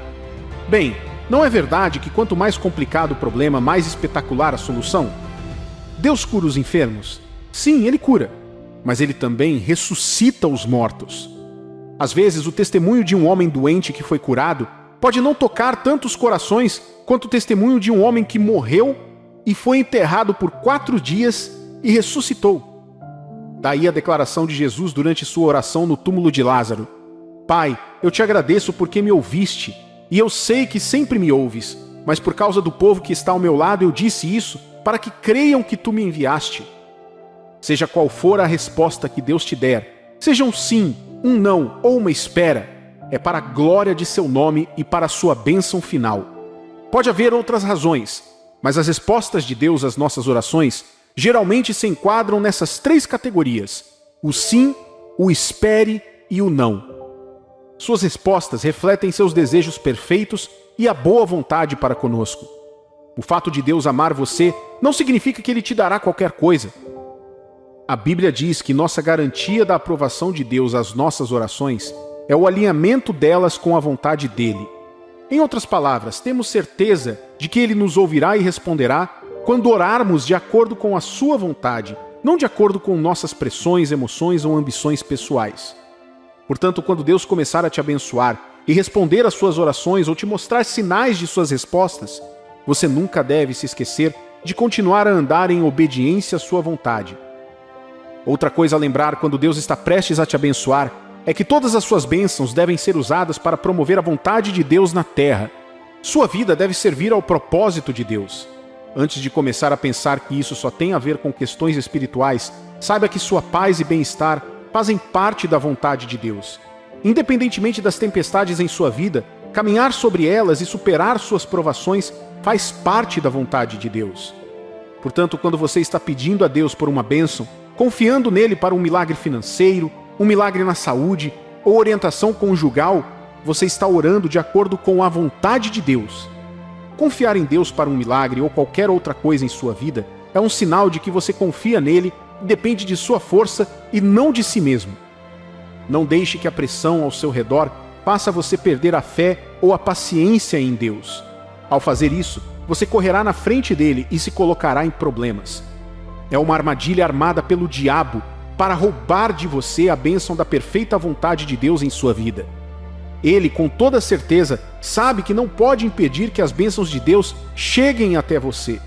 Speaker 2: Bem, não é verdade que quanto mais complicado o problema, mais espetacular a solução? Deus cura os enfermos? Sim, Ele cura. Mas Ele também ressuscita os mortos. Às vezes, o testemunho de um homem doente que foi curado pode não tocar tantos corações quanto o testemunho de um homem que morreu e foi enterrado por 4 dias e ressuscitou. Daí a declaração de Jesus durante sua oração no túmulo de Lázaro: Pai, eu te agradeço porque me ouviste, e eu sei que sempre me ouves, mas por causa do povo que está ao meu lado eu disse isso, para que creiam que tu me enviaste. Seja qual for a resposta que Deus te der, seja um sim, um não ou uma espera, é para a glória de seu nome e para a sua bênção final. Pode haver outras razões, mas as respostas de Deus às nossas orações geralmente se enquadram nessas 3 categorias: o sim, o espere e o não. Suas respostas refletem seus desejos perfeitos e a boa vontade para conosco. O fato de Deus amar você não significa que Ele te dará qualquer coisa. A Bíblia diz que nossa garantia da aprovação de Deus às nossas orações é o alinhamento delas com a vontade dEle. Em outras palavras, temos certeza de que Ele nos ouvirá e responderá quando orarmos de acordo com a sua vontade, não de acordo com nossas pressões, emoções ou ambições pessoais. Portanto, quando Deus começar a te abençoar e responder às suas orações ou te mostrar sinais de suas respostas, você nunca deve se esquecer de continuar a andar em obediência à sua vontade. Outra coisa a lembrar quando Deus está prestes a te abençoar é que todas as suas bênçãos devem ser usadas para promover a vontade de Deus na terra. Sua vida deve servir ao propósito de Deus. Antes de começar a pensar que isso só tem a ver com questões espirituais, saiba que sua paz e bem-estar fazem parte da vontade de Deus. Independentemente das tempestades em sua vida, caminhar sobre elas e superar suas provações faz parte da vontade de Deus. Portanto, quando você está pedindo a Deus por uma bênção, confiando nele para um milagre financeiro, um milagre na saúde ou orientação conjugal, você está orando de acordo com a vontade de Deus. Confiar em Deus para um milagre ou qualquer outra coisa em sua vida é um sinal de que você confia nele e depende de sua força e não de si mesmo. Não deixe que a pressão ao seu redor faça você perder a fé ou a paciência em Deus. Ao fazer isso, você correrá na frente dele e se colocará em problemas. É uma armadilha armada pelo diabo para roubar de você a bênção da perfeita vontade de Deus em sua vida. Ele, com toda certeza, sabe que não pode impedir que as bênçãos de Deus cheguem até você.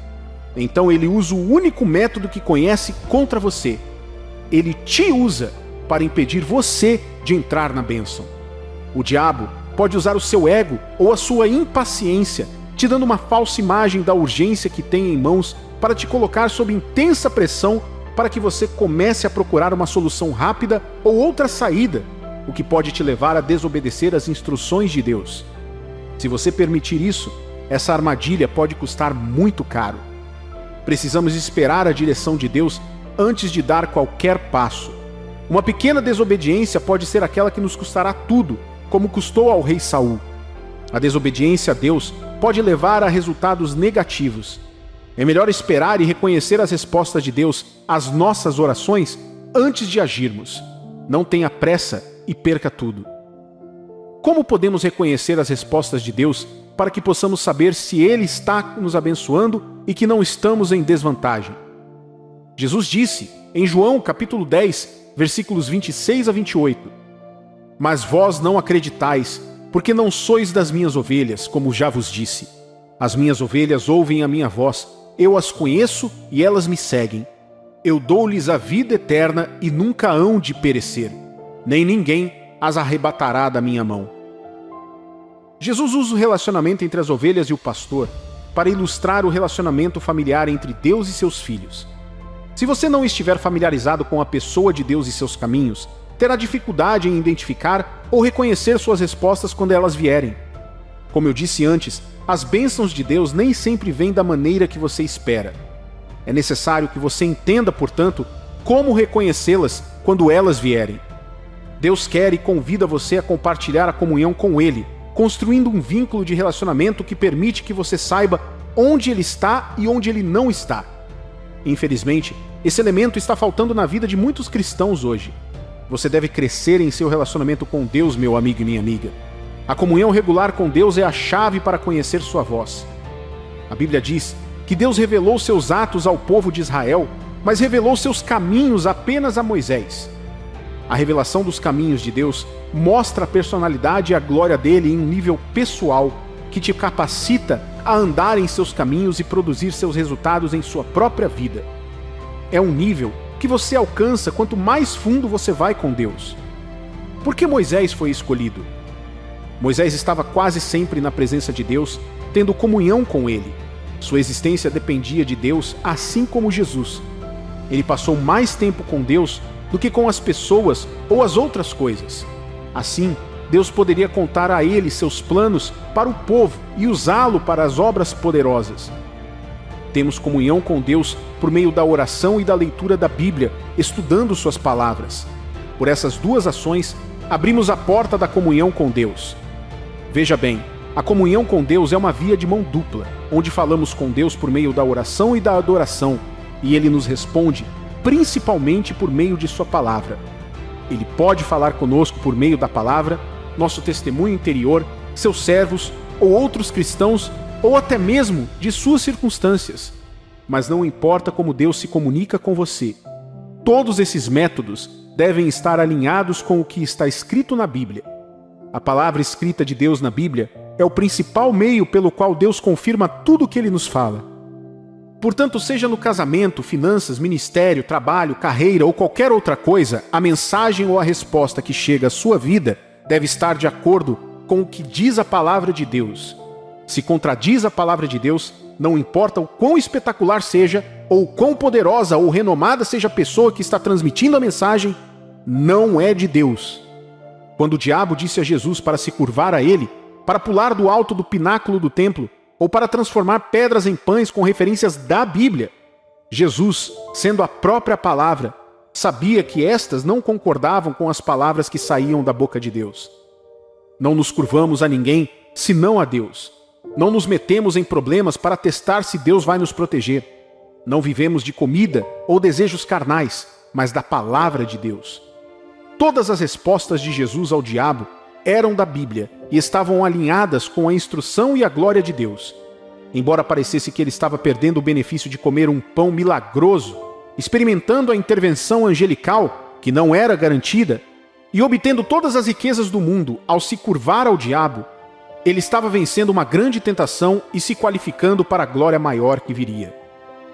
Speaker 2: Então ele usa o único método que conhece contra você. Ele te usa para impedir você de entrar na bênção. O diabo pode usar o seu ego ou a sua impaciência, te dando uma falsa imagem da urgência que tem em mãos para te colocar sob intensa pressão para que você comece a procurar uma solução rápida ou outra saída, o que pode te levar a desobedecer às instruções de Deus. Se você permitir isso, essa armadilha pode custar muito caro. Precisamos esperar a direção de Deus antes de dar qualquer passo. Uma pequena desobediência pode ser aquela que nos custará tudo, como custou ao rei Saul. A desobediência a Deus pode levar a resultados negativos. É melhor esperar e reconhecer as respostas de Deus às nossas orações antes de agirmos. Não tenha pressa e perca tudo. Como podemos reconhecer as respostas de Deus para que possamos saber se Ele está nos abençoando e que não estamos em desvantagem? Jesus disse, em João capítulo 10, versículos 26 a 28, Mas vós não acreditais, porque não sois das minhas ovelhas, como já vos disse. As minhas ovelhas ouvem a minha voz, eu as conheço e elas me seguem. Eu dou-lhes a vida eterna e nunca hão de perecer, nem ninguém as arrebatará da minha mão. Jesus usa o relacionamento entre as ovelhas e o pastor para ilustrar o relacionamento familiar entre Deus e seus filhos. Se você não estiver familiarizado com a pessoa de Deus e seus caminhos, terá dificuldade em identificar ou reconhecer suas respostas quando elas vierem. Como eu disse antes, as bênçãos de Deus nem sempre vêm da maneira que você espera. É necessário que você entenda, portanto, como reconhecê-las quando elas vierem. Deus quer e convida você a compartilhar a comunhão com Ele, construindo um vínculo de relacionamento que permite que você saiba onde Ele está e onde Ele não está. Infelizmente, esse elemento está faltando na vida de muitos cristãos hoje. Você deve crescer em seu relacionamento com Deus, meu amigo e minha amiga. A comunhão regular com Deus é a chave para conhecer sua voz. A Bíblia diz que Deus revelou seus atos ao povo de Israel, mas revelou seus caminhos apenas a Moisés. A revelação dos caminhos de Deus mostra a personalidade e a glória dele em um nível pessoal que te capacita a andar em seus caminhos e produzir seus resultados em sua própria vida. É um nível que você alcança quanto mais fundo você vai com Deus. Por que Moisés foi escolhido? Moisés estava quase sempre na presença de Deus, tendo comunhão com ele. Sua existência dependia de Deus, assim como Jesus. Ele passou mais tempo com Deus do que com as pessoas ou as outras coisas. Assim, Deus poderia contar a ele seus planos para o povo e usá-lo para as obras poderosas. Temos comunhão com Deus por meio da oração e da leitura da Bíblia, estudando suas palavras. Por essas duas ações, abrimos a porta da comunhão com Deus. Veja bem, a comunhão com Deus é uma via de mão dupla, onde falamos com Deus por meio da oração e da adoração, e Ele nos responde principalmente por meio de sua palavra. Ele pode falar conosco por meio da palavra, nosso testemunho interior, seus servos ou outros cristãos, ou até mesmo de suas circunstâncias. Mas não importa como Deus se comunica com você. Todos esses métodos devem estar alinhados com o que está escrito na Bíblia. A palavra escrita de Deus na Bíblia é o principal meio pelo qual Deus confirma tudo o que Ele nos fala. Portanto, seja no casamento, finanças, ministério, trabalho, carreira ou qualquer outra coisa, a mensagem ou a resposta que chega à sua vida deve estar de acordo com o que diz a palavra de Deus. Se contradiz a palavra de Deus, não importa o quão espetacular seja, ou quão poderosa ou renomada seja a pessoa que está transmitindo a mensagem, não é de Deus. Quando o diabo disse a Jesus para se curvar a ele, para pular do alto do pináculo do templo, ou para transformar pedras em pães com referências da Bíblia, Jesus, sendo a própria palavra, sabia que estas não concordavam com as palavras que saíam da boca de Deus. Não nos curvamos a ninguém, senão a Deus. Não nos metemos em problemas para testar se Deus vai nos proteger. Não vivemos de comida ou desejos carnais, mas da palavra de Deus. Todas as respostas de Jesus ao diabo eram da Bíblia e estavam alinhadas com a instrução e a glória de Deus. Embora parecesse que ele estava perdendo o benefício de comer um pão milagroso, experimentando a intervenção angelical, que não era garantida, e obtendo todas as riquezas do mundo ao se curvar ao diabo, ele estava vencendo uma grande tentação e se qualificando para a glória maior que viria.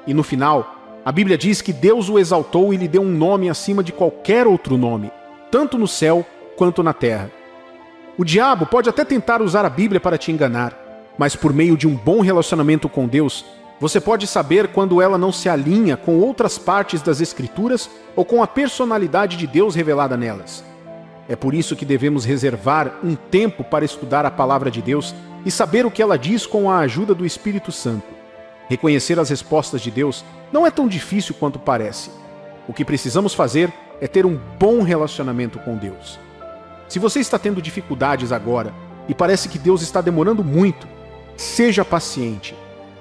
Speaker 2: E no final, a Bíblia diz que Deus o exaltou e lhe deu um nome acima de qualquer outro nome, tanto no céu quanto na terra. O diabo pode até tentar usar a Bíblia para te enganar, mas por meio de um bom relacionamento com Deus, você pode saber quando ela não se alinha com outras partes das Escrituras ou com a personalidade de Deus revelada nelas. É por isso que devemos reservar um tempo para estudar a palavra de Deus e saber o que ela diz com a ajuda do Espírito Santo. Reconhecer as respostas de Deus não é tão difícil quanto parece. O que precisamos fazer é ter um bom relacionamento com Deus. Se você está tendo dificuldades agora e parece que Deus está demorando muito, seja paciente.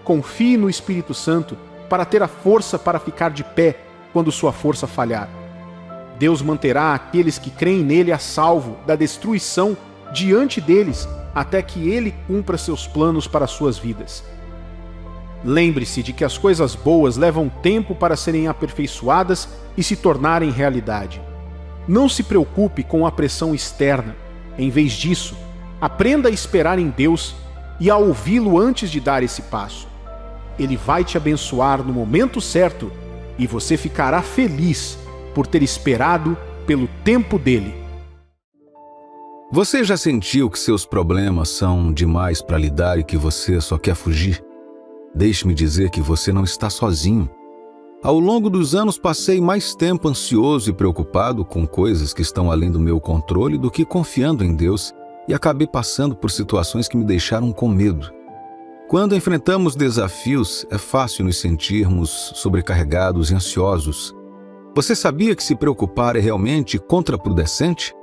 Speaker 2: Confie no Espírito Santo para ter a força para ficar de pé quando sua força falhar. Deus manterá aqueles que creem nele a salvo da destruição diante deles até que ele cumpra seus planos para suas vidas. Lembre-se de que as coisas boas levam tempo para serem aperfeiçoadas e se tornarem realidade. Não se preocupe com a pressão externa. Em vez disso, aprenda a esperar em Deus e a ouvi-lo antes de dar esse passo. Ele vai te abençoar no momento certo e você ficará feliz por ter esperado pelo tempo dele.
Speaker 1: Você já sentiu que seus problemas são demais para lidar e que você só quer fugir? Deixe-me dizer que você não está sozinho. Ao longo dos anos passei mais tempo ansioso e preocupado com coisas que estão além do meu controle do que confiando em Deus e acabei passando por situações que me deixaram com medo. Quando enfrentamos desafios, é fácil nos sentirmos sobrecarregados e ansiosos. Você sabia que se preocupar é realmente contraproducente?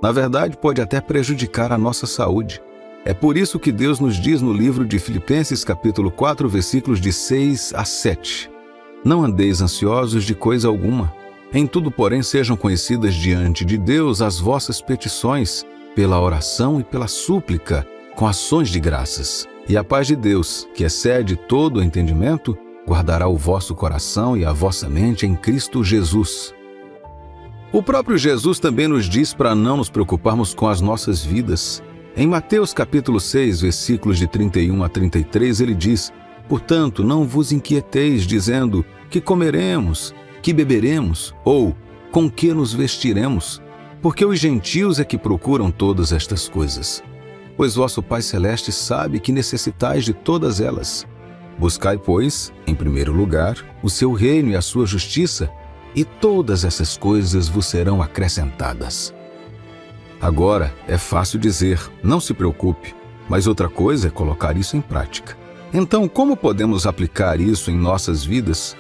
Speaker 1: Na verdade, pode até prejudicar a nossa saúde. É por isso que Deus nos diz no livro de Filipenses capítulo 4, versículos de 6 a 7. Não andeis ansiosos de coisa alguma. Em tudo, porém, sejam conhecidas diante de Deus as vossas petições, pela oração e pela súplica, com ações de graças. E a paz de Deus, que excede todo o entendimento, guardará o vosso coração e a vossa mente em Cristo Jesus. O próprio Jesus também nos diz para não nos preocuparmos com as nossas vidas. Em Mateus capítulo 6, versículos de 31 a 33, ele diz: "Portanto, não vos inquieteis, dizendo, que comeremos, que beberemos, ou com que nos vestiremos? Porque os gentios é que procuram todas estas coisas. Pois vosso Pai Celeste sabe que necessitais de todas elas. Buscai, pois, em primeiro lugar, o seu reino e a sua justiça, e todas essas coisas vos serão acrescentadas." Agora, é fácil dizer, não se preocupe, mas outra coisa é colocar isso em prática. Então, como podemos aplicar isso em nossas vidas?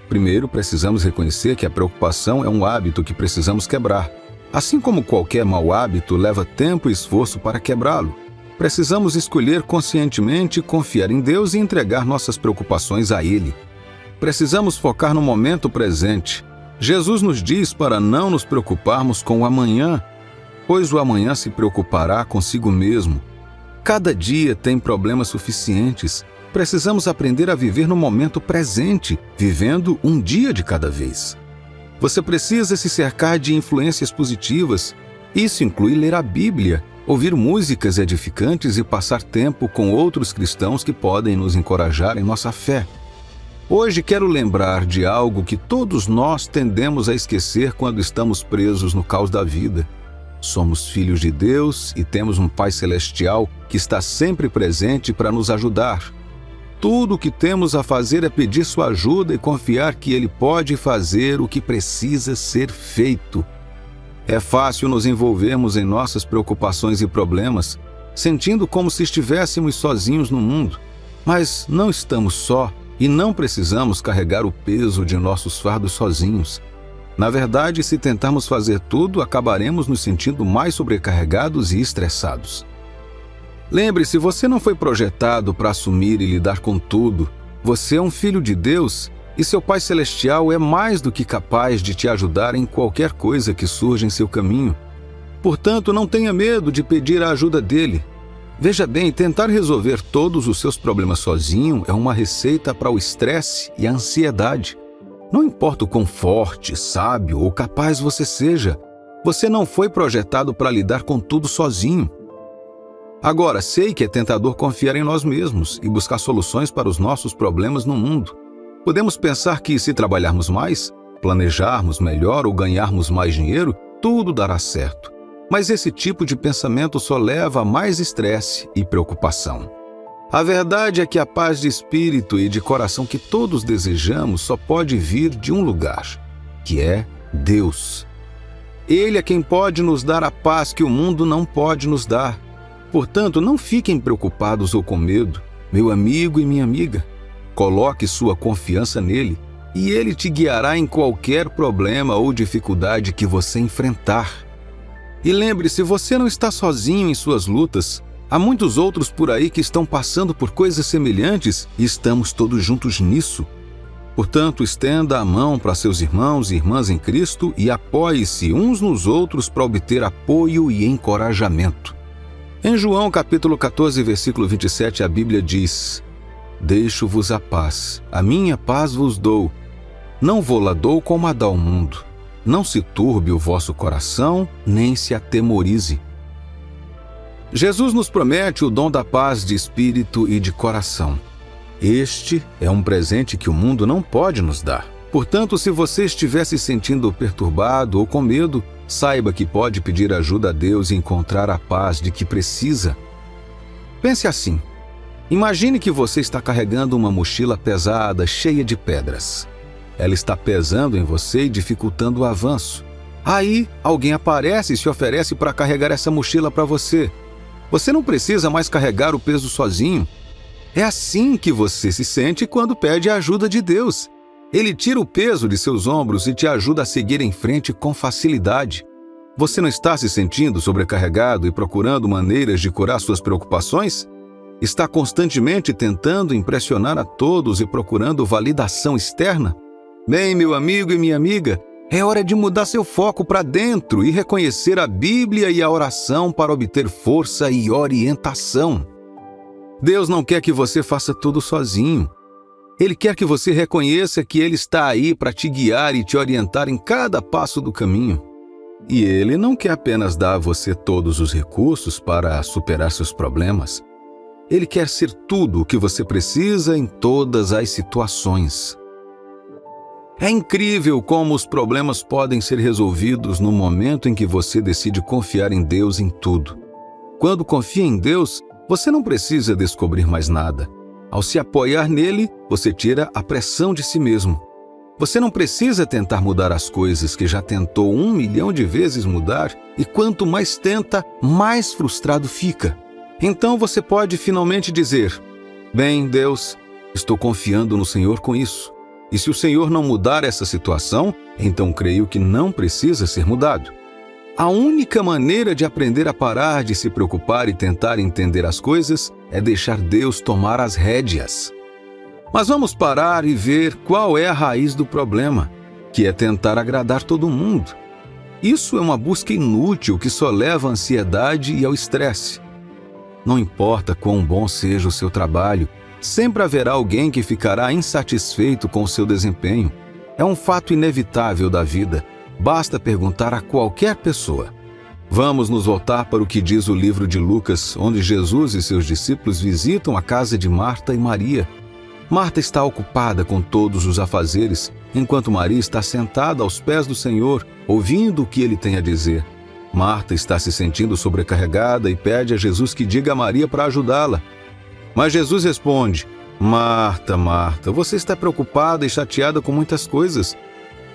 Speaker 1: Primeiro, precisamos reconhecer que a preocupação é um hábito que precisamos quebrar. Assim como qualquer mau hábito leva tempo e esforço para quebrá-lo, precisamos escolher conscientemente confiar em Deus e entregar nossas preocupações a Ele. Precisamos focar no momento presente. Jesus nos diz para não nos preocuparmos com o amanhã, pois o amanhã se preocupará consigo mesmo. Cada dia tem problemas suficientes. Precisamos aprender a viver no momento presente, vivendo um dia de cada vez. Você precisa se cercar de influências positivas. Isso inclui ler a Bíblia, ouvir músicas edificantes e passar tempo com outros cristãos que podem nos encorajar em nossa fé. Hoje quero lembrar de algo que todos nós tendemos a esquecer quando estamos presos no caos da vida. Somos filhos de Deus e temos um Pai Celestial que está sempre presente para nos ajudar. Tudo o que temos a fazer é pedir sua ajuda e confiar que Ele pode fazer o que precisa ser feito. É fácil nos envolvermos em nossas preocupações e problemas, sentindo como se estivéssemos sozinhos no mundo. Mas não estamos só e não precisamos carregar o peso de nossos fardos sozinhos. Na verdade, se tentarmos fazer tudo, acabaremos nos sentindo mais sobrecarregados e estressados. Lembre-se, você não foi projetado para assumir e lidar com tudo. Você é um filho de Deus e seu Pai Celestial é mais do que capaz de te ajudar em qualquer coisa que surja em seu caminho. Portanto, não tenha medo de pedir a ajuda dele. Veja bem, tentar resolver todos os seus problemas sozinho é uma receita para o estresse e a ansiedade. Não importa o quão forte, sábio ou capaz você seja, você não foi projetado para lidar com tudo sozinho. Agora, sei que é tentador confiar em nós mesmos e buscar soluções para os nossos problemas no mundo. Podemos pensar que, se trabalharmos mais, planejarmos melhor ou ganharmos mais dinheiro, tudo dará certo. Mas esse tipo de pensamento só leva a mais estresse e preocupação. A verdade é que a paz de espírito e de coração que todos desejamos só pode vir de um lugar, que é Deus. Ele é quem pode nos dar a paz que o mundo não pode nos dar. Portanto, não fiquem preocupados ou com medo, meu amigo e minha amiga. Coloque sua confiança nele e ele te guiará em qualquer problema ou dificuldade que você enfrentar. E lembre-se, você não está sozinho em suas lutas. Há muitos outros por aí que estão passando por coisas semelhantes e estamos todos juntos nisso. Portanto, estenda a mão para seus irmãos e irmãs em Cristo e apoie-se uns nos outros para obter apoio e encorajamento. Em João capítulo 14, versículo 27, a Bíblia diz: "Deixo-vos a paz, a minha paz vos dou. Não vou-la dou como a dá o mundo. Não se turbe o vosso coração, nem se atemorize." Jesus nos promete o dom da paz de espírito e de coração. Este é um presente que o mundo não pode nos dar. Portanto, se você estiver se sentindo perturbado ou com medo, saiba que pode pedir ajuda a Deus e encontrar a paz de que precisa. Pense assim. Imagine que você está carregando uma mochila pesada, cheia de pedras. Ela está pesando em você e dificultando o avanço. Aí, alguém aparece e se oferece para carregar essa mochila para você. Você não precisa mais carregar o peso sozinho. É assim que você se sente quando pede a ajuda de Deus. Ele tira o peso de seus ombros e te ajuda a seguir em frente com facilidade. Você não está se sentindo sobrecarregado e procurando maneiras de curar suas preocupações? Está constantemente tentando impressionar a todos e procurando validação externa? Bem, meu amigo e minha amiga, é hora de mudar seu foco para dentro e reconhecer a Bíblia e a oração para obter força e orientação. Deus não quer que você faça tudo sozinho. Ele quer que você reconheça que Ele está aí para te guiar e te orientar em cada passo do caminho. E Ele não quer apenas dar a você todos os recursos para superar seus problemas. Ele quer ser tudo o que você precisa em todas as situações. É incrível como os problemas podem ser resolvidos no momento em que você decide confiar em Deus em tudo. Quando confia em Deus, você não precisa descobrir mais nada. Ao se apoiar nele, você tira a pressão de si mesmo. Você não precisa tentar mudar as coisas que já tentou 1 milhão de vezes mudar, e quanto mais tenta, mais frustrado fica. Então você pode finalmente dizer: bem, Deus, estou confiando no Senhor com isso. E se o Senhor não mudar essa situação, então creio que não precisa ser mudado. A única maneira de aprender a parar de se preocupar e tentar entender as coisas é deixar Deus tomar as rédeas. Mas vamos parar e ver qual é a raiz do problema, que é tentar agradar todo mundo. Isso é uma busca inútil que só leva à ansiedade e ao estresse. Não importa quão bom seja o seu trabalho, sempre haverá alguém que ficará insatisfeito com o seu desempenho. É um fato inevitável da vida. Basta perguntar a qualquer pessoa. Vamos nos voltar para o que diz o livro de Lucas, onde Jesus e seus discípulos visitam a casa de Marta e Maria. Marta está ocupada com todos os afazeres, enquanto Maria está sentada aos pés do Senhor, ouvindo o que ele tem a dizer. Marta está se sentindo sobrecarregada e pede a Jesus que diga a Maria para ajudá-la. Mas Jesus responde: Marta, Marta, você está preocupada e chateada com muitas coisas.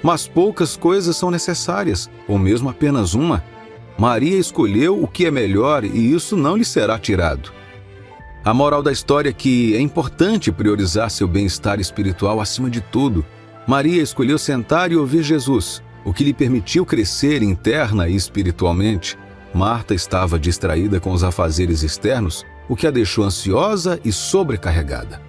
Speaker 1: Mas poucas coisas são necessárias, ou mesmo apenas uma. Maria escolheu o que é melhor e isso não lhe será tirado. A moral da história é que é importante priorizar seu bem-estar espiritual acima de tudo. Maria escolheu sentar e ouvir Jesus, o que lhe permitiu crescer interna e espiritualmente. Marta estava distraída com os afazeres externos, o que a deixou ansiosa e sobrecarregada.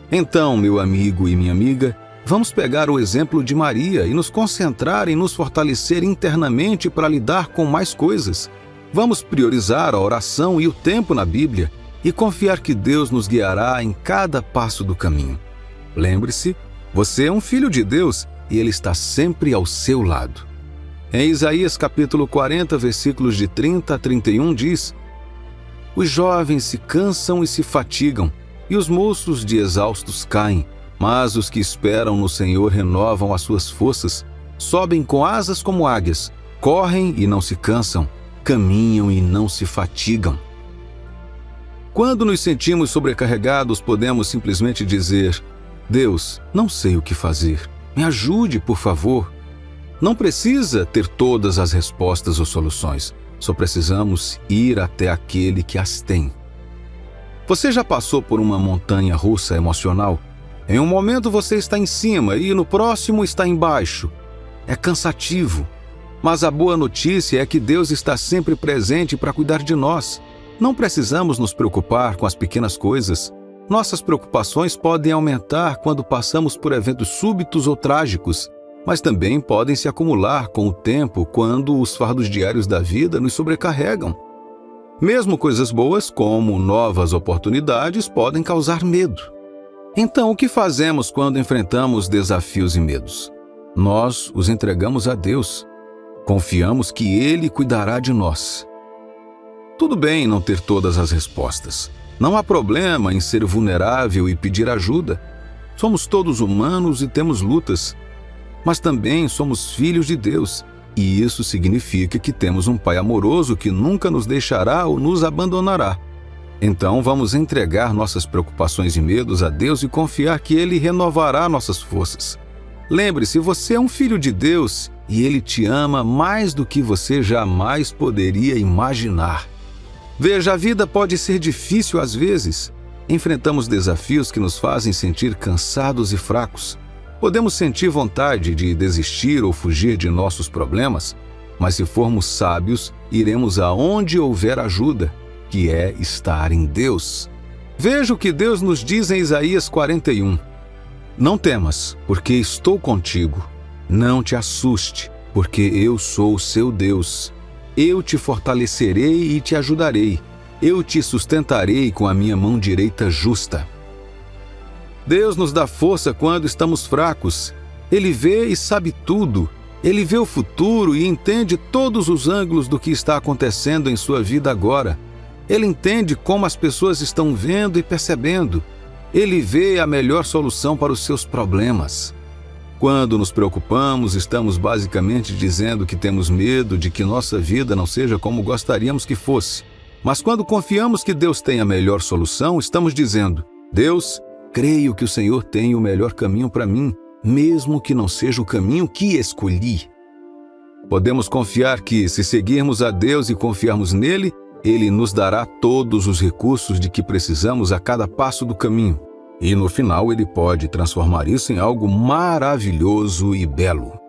Speaker 1: Então, meu amigo e minha amiga, vamos pegar o exemplo de Maria e nos concentrar em nos fortalecer internamente para lidar com mais coisas. Vamos priorizar a oração e o tempo na Bíblia e confiar que Deus nos guiará em cada passo do caminho. Lembre-se, você é um filho de Deus e Ele está sempre ao seu lado. Em Isaías capítulo 40, versículos de 30 a 31 diz: Os jovens se cansam e se fatigam, e os moços de exaustos caem. Mas os que esperam no Senhor renovam as suas forças, sobem com asas como águias, correm e não se cansam, caminham e não se fatigam. Quando nos sentimos sobrecarregados, podemos simplesmente dizer: Deus, não sei o que fazer, me ajude, por favor. Não precisa ter todas as respostas ou soluções, só precisamos ir até aquele que as tem. Você já passou por uma montanha russa emocional? Em um momento você está em cima e no próximo está embaixo. É cansativo. Mas a boa notícia é que Deus está sempre presente para cuidar de nós. Não precisamos nos preocupar com as pequenas coisas. Nossas preocupações podem aumentar quando passamos por eventos súbitos ou trágicos, mas também podem se acumular com o tempo quando os fardos diários da vida nos sobrecarregam. Mesmo coisas boas, como novas oportunidades, podem causar medo. Então, o que fazemos quando enfrentamos desafios e medos? Nós os entregamos a Deus. Confiamos que Ele cuidará de nós. Tudo bem não ter todas as respostas. Não há problema em ser vulnerável e pedir ajuda. Somos todos humanos e temos lutas. Mas também somos filhos de Deus. E isso significa que temos um Pai amoroso que nunca nos deixará ou nos abandonará. Então vamos entregar nossas preocupações e medos a Deus e confiar que Ele renovará nossas forças. Lembre-se, você é um filho de Deus e Ele te ama mais do que você jamais poderia imaginar. Veja, a vida pode ser difícil às vezes. Enfrentamos desafios que nos fazem sentir cansados e fracos. Podemos sentir vontade de desistir ou fugir de nossos problemas, mas se formos sábios, iremos aonde houver ajuda, que é estar em Deus. Veja o que Deus nos diz em Isaías 41. Não temas, porque estou contigo. Não te assuste, porque eu sou o seu Deus. Eu te fortalecerei e te ajudarei. Eu te sustentarei com a minha mão direita justa. Deus nos dá força quando estamos fracos. Ele vê e sabe tudo. Ele vê o futuro e entende todos os ângulos do que está acontecendo em sua vida agora. Ele entende como as pessoas estão vendo e percebendo. Ele vê a melhor solução para os seus problemas. Quando nos preocupamos, estamos basicamente dizendo que temos medo de que nossa vida não seja como gostaríamos que fosse. Mas quando confiamos que Deus tem a melhor solução, estamos dizendo: Deus, creio que o Senhor tem o melhor caminho para mim, mesmo que não seja o caminho que escolhi. Podemos confiar que, se seguirmos a Deus e confiarmos nele, Ele nos dará todos os recursos de que precisamos a cada passo do caminho. E no final Ele pode transformar isso em algo maravilhoso e belo.